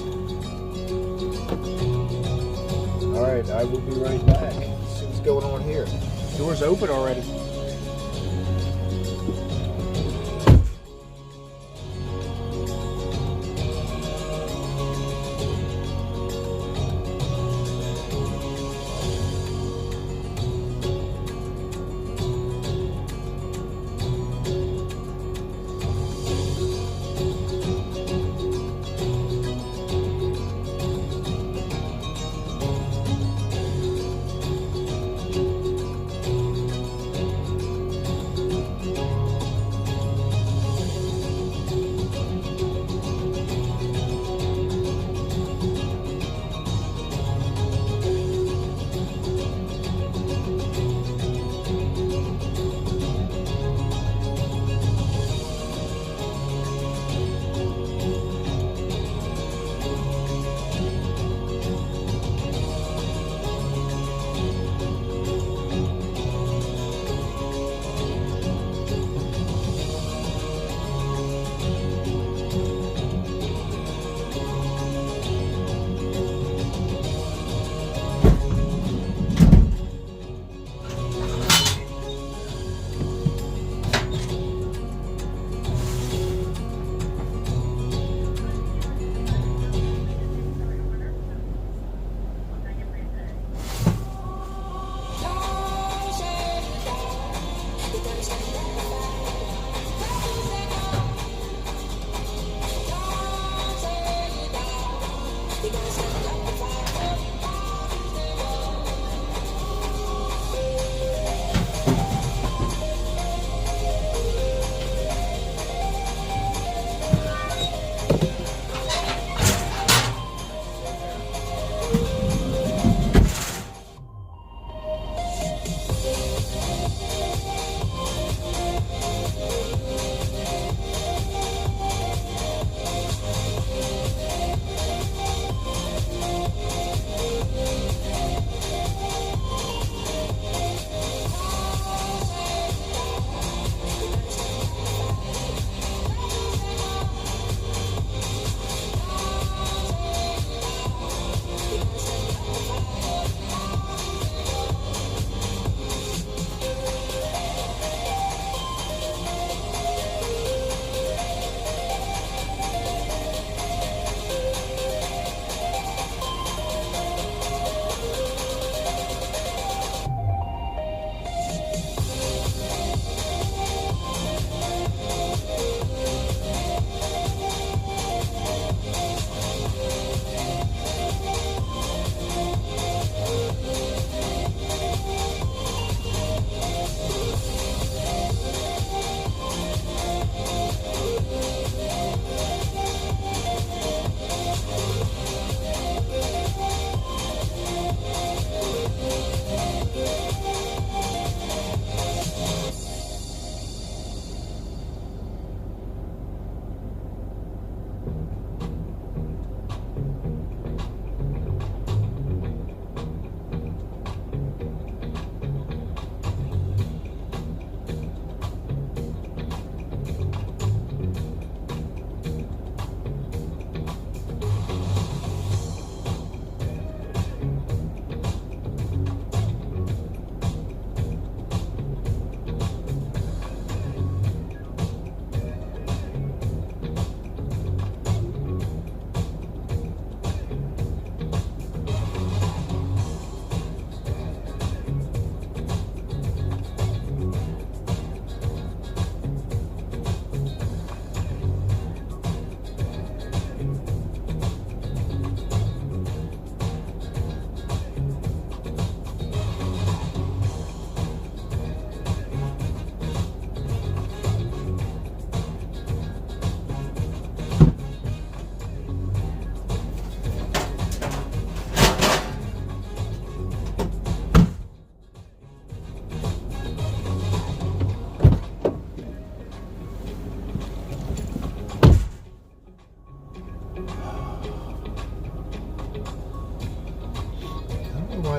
Alright, I will be right back. See what's going on here. Door's open already.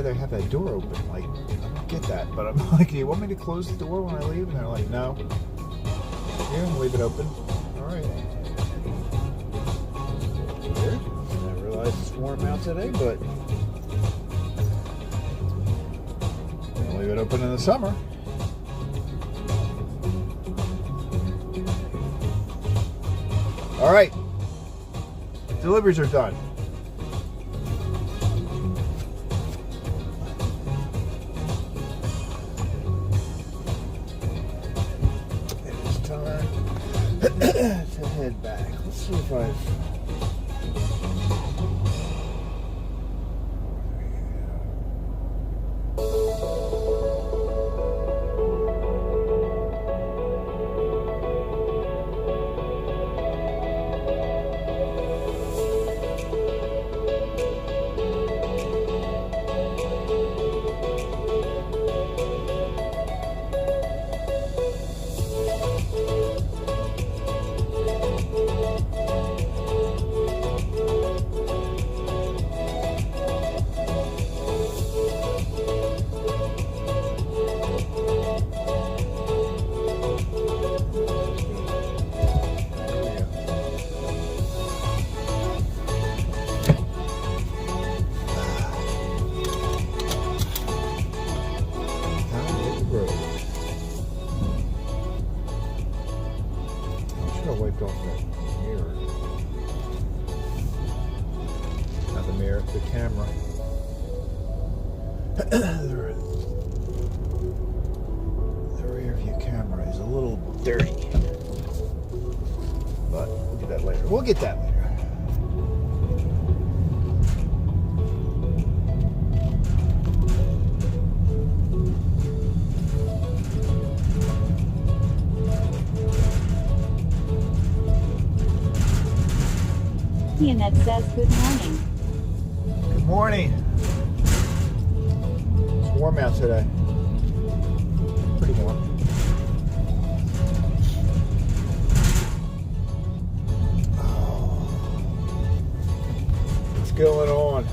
they have that door open. Like, I don't get that. But I'm like, do you want me to close the door when I leave? And they're like, no. You're going to leave it open. All right. Weird. I realize it's warm out today, but I'm going to leave it open in the summer. All right. Deliveries are done. It is time to head back. Let's see if I've... Wiped off that mirror. Not the mirror, the camera. The rear view camera is a little dirty. But we'll do that later. We'll get that later. Annette says good morning. Good morning. It's warm out today. Pretty warm. Oh. What's going on?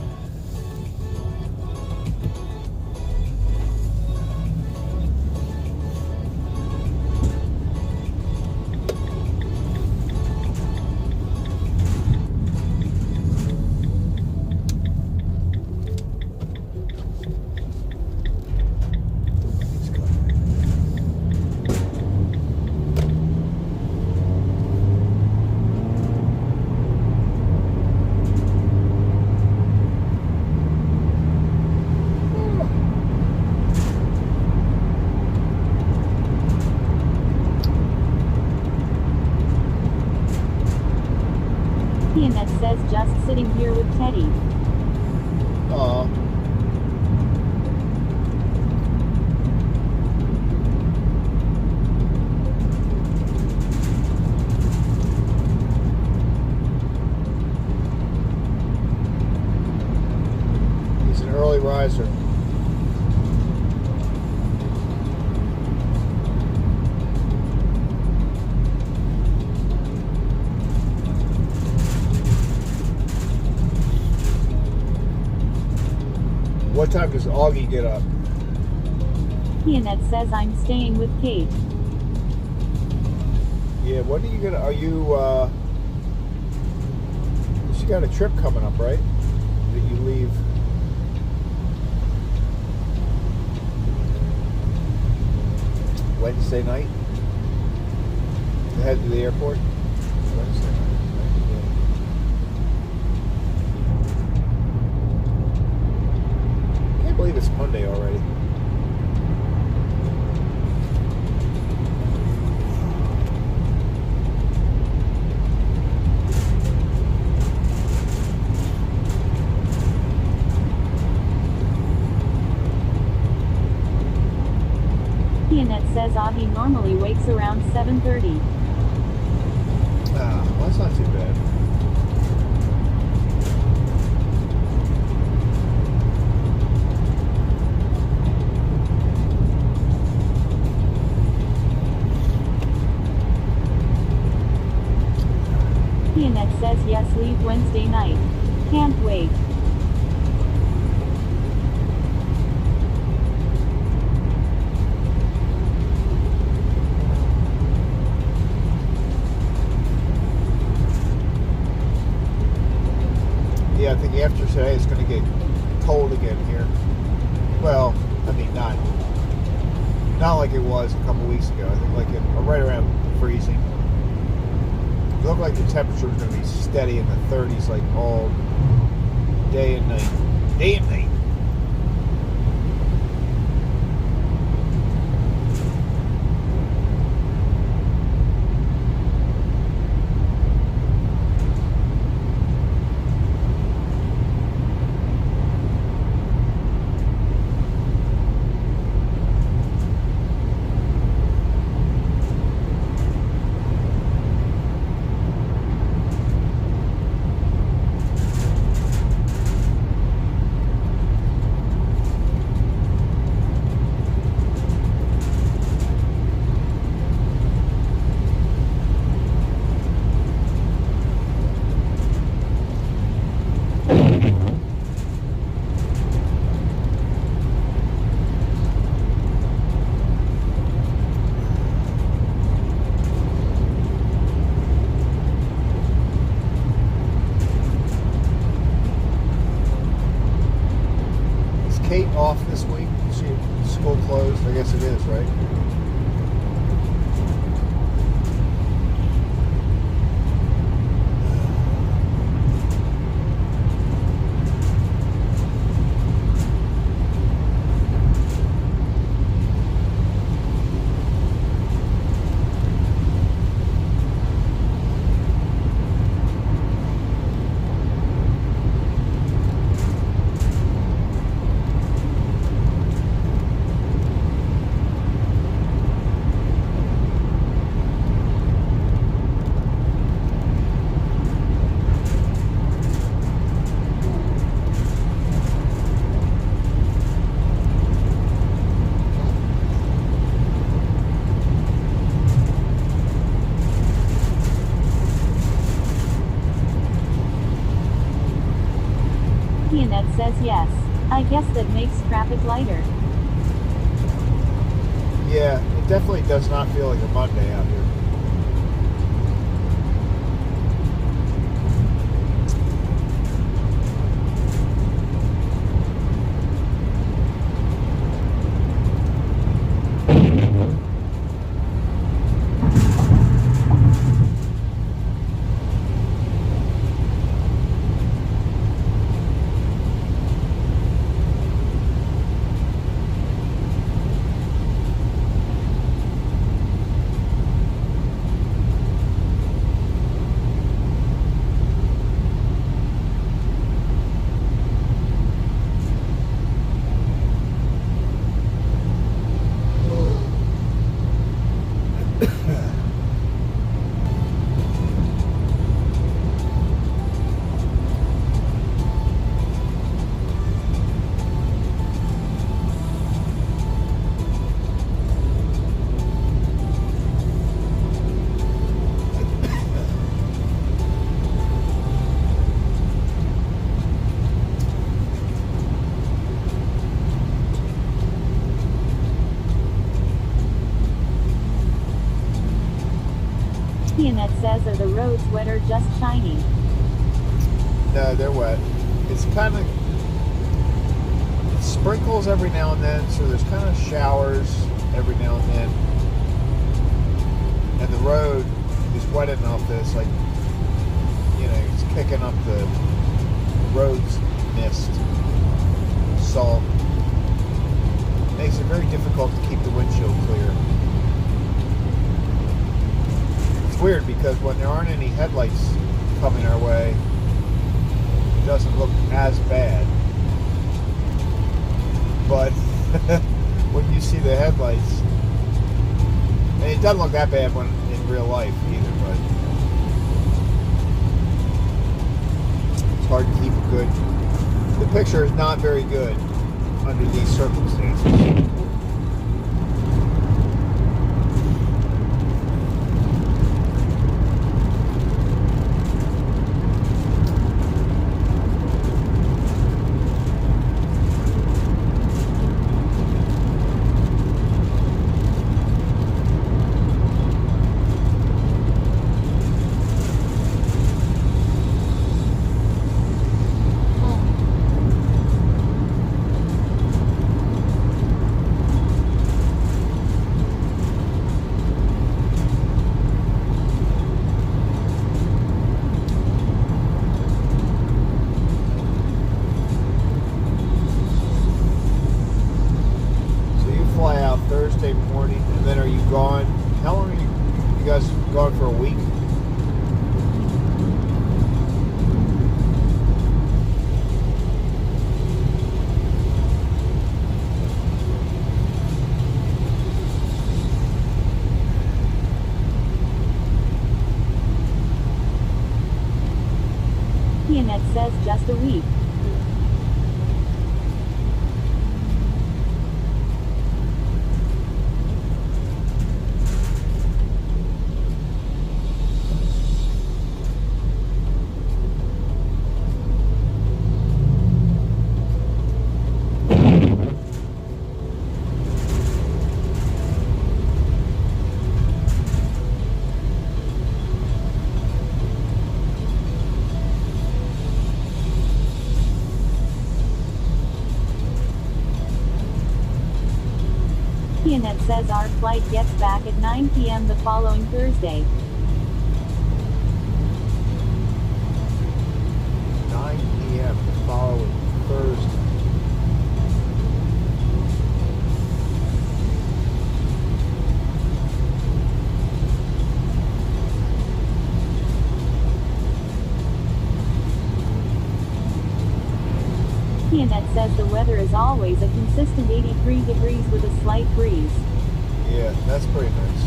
Annette says just sitting here with Teddy. Aw. He's an early riser. What time does Augie get up? Annette says I'm staying with Kate. Yeah, when are you gonna? Are you? You got a trip coming up, right? That you leave. Wednesday night. To head to the airport. Wednesday night. I can't believe it's Monday already. Annette says Augie normally wakes around 7:30. Well, that's not too bad. Annette says yes, leave Wednesday night. Can't wait. Yeah, I think after today it's going to get cold again here. Well, I mean, not like it was a couple weeks ago. I think like right around freezing. It looked like the temperature was going to be steady in the 30s like all day and night. Day and night. Kate off this week? School closed? I guess it is, right? Pianette says yes. I guess that makes traffic lighter. Yeah, it definitely does not feel like a Monday out here. Pianette says, are the roads wet or just shiny? No, they're wet. It's kind of sprinkles every now and then, so there's kind of showers every now and then. And the road is wet enough that it's like, you know, it's kicking up the road's mist, salt. Makes it very difficult to keep the windshield clear. Weird because when there aren't any headlights coming our way, it doesn't look as bad. But when you see the headlights, and it doesn't look that bad when in real life either, but it's hard to keep it good. The picture is not very good under these circumstances. Pianet says just a week. Pianet says our flight gets back at 9 p.m. the following Thursday. 9 p.m. the following Thursday. Pianet says the weather is always a consistent 83 degrees with a slight breeze. Yeah, that's pretty nice.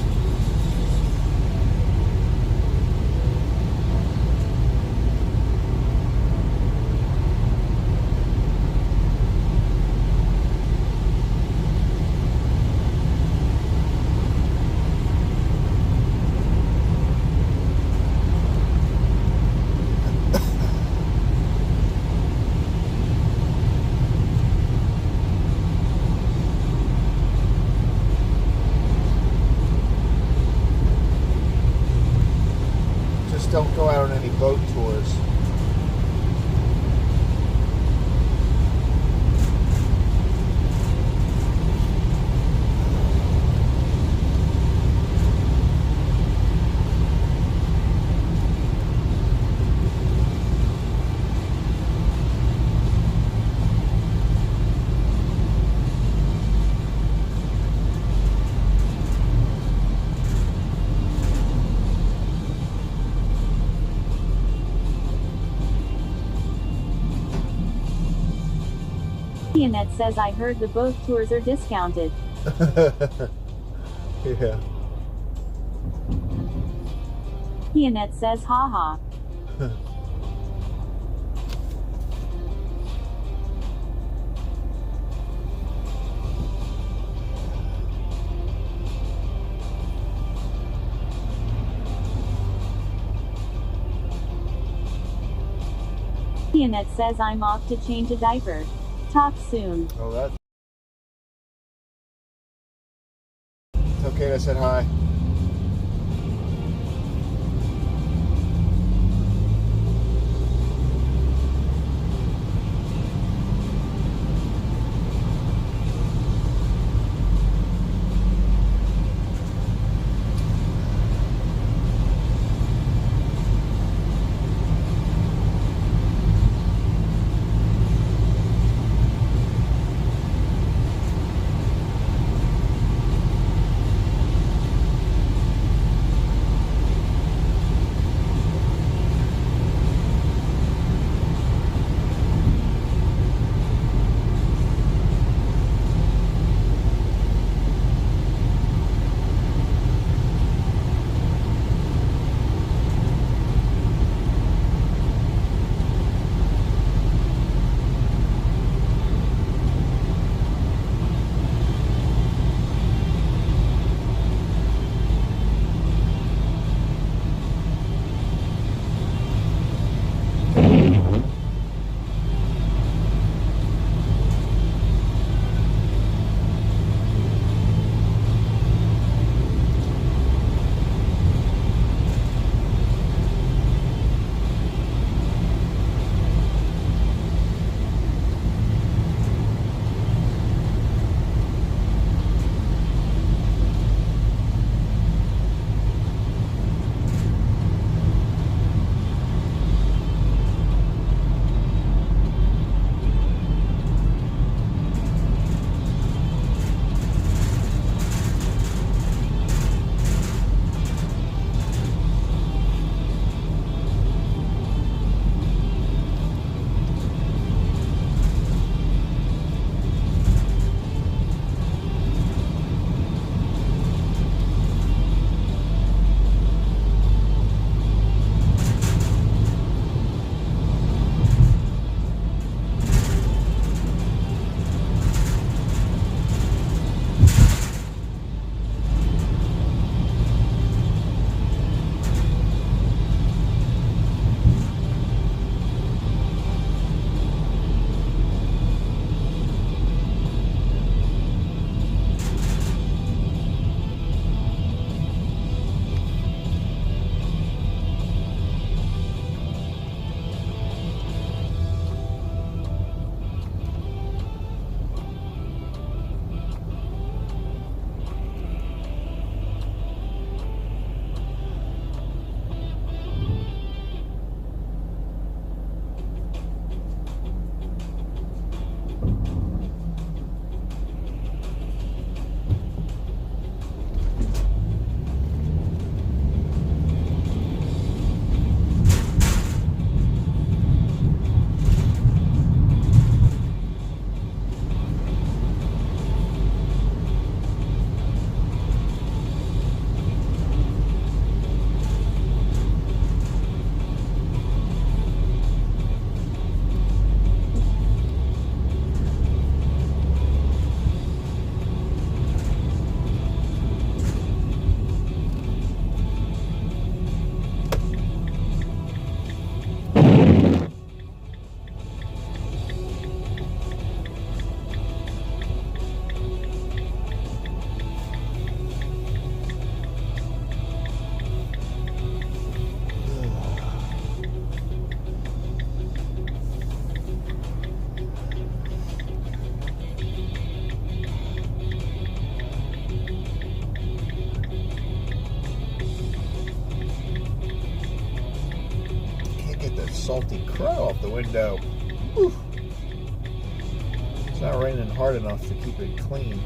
Don't go out on any boat tours. Pianet says I heard the boat tours are discounted. Yeah. Pianet says haha. Pianet says I'm off to change a diaper. Talk soon. Oh, that. It's okay, I said hi. salty crow off the window. Whew. It's not raining hard enough to keep it clean.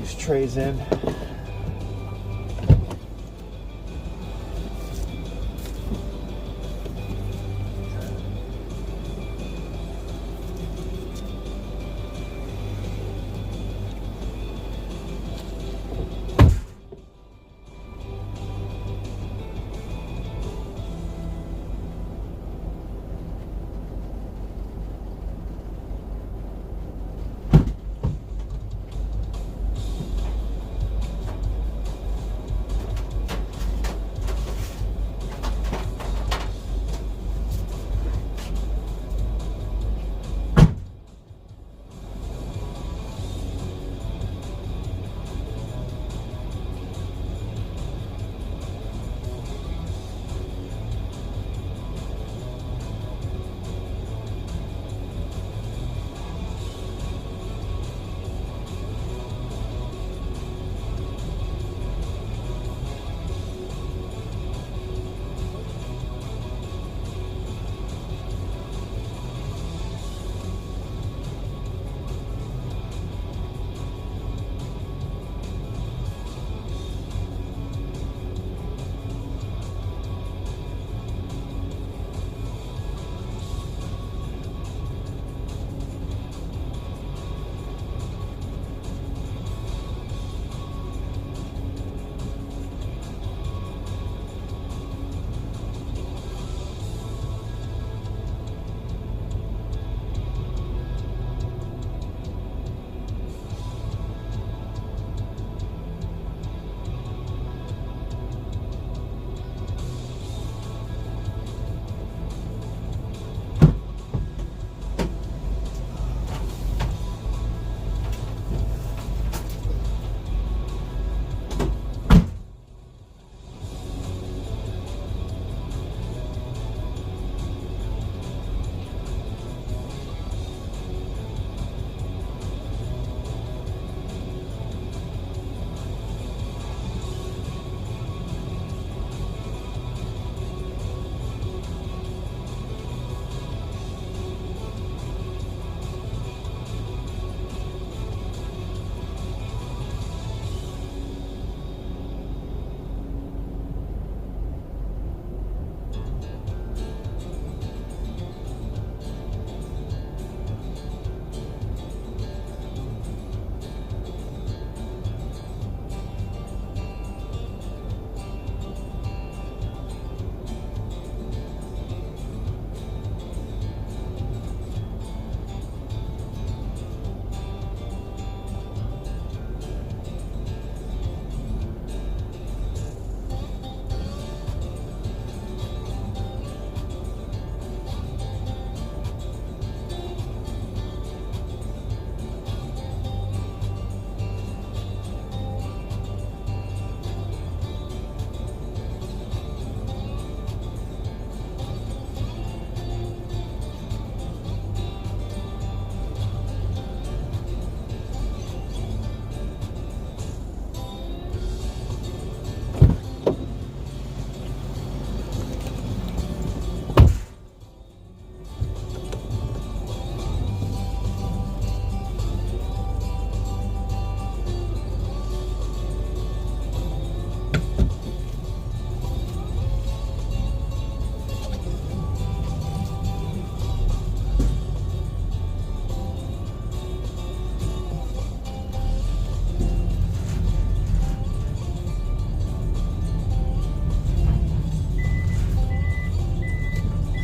these trays in.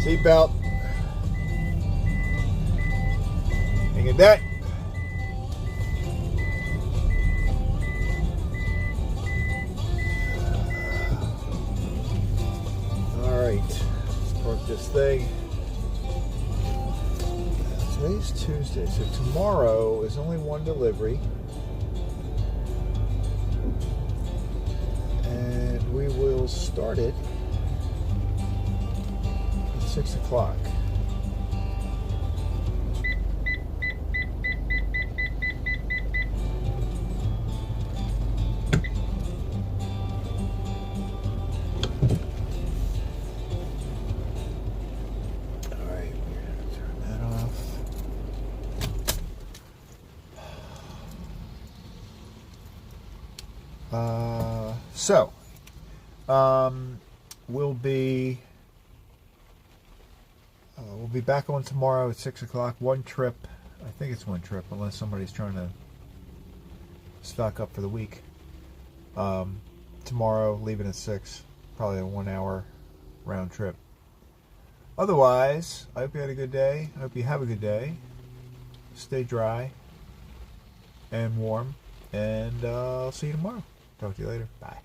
Seatbelt. And get that. All right, let's park this thing. Today's Tuesday, so tomorrow is only one delivery. And we will start it at 6 o'clock. So, we'll be back on tomorrow at 6 o'clock. One trip. I think it's one trip, unless somebody's trying to stock up for the week. Tomorrow, leaving at 6. Probably a 1 hour round trip. Otherwise, I hope you had a good day. I hope you have a good day. Stay dry and warm. And I'll see you tomorrow. Talk to you later. Bye.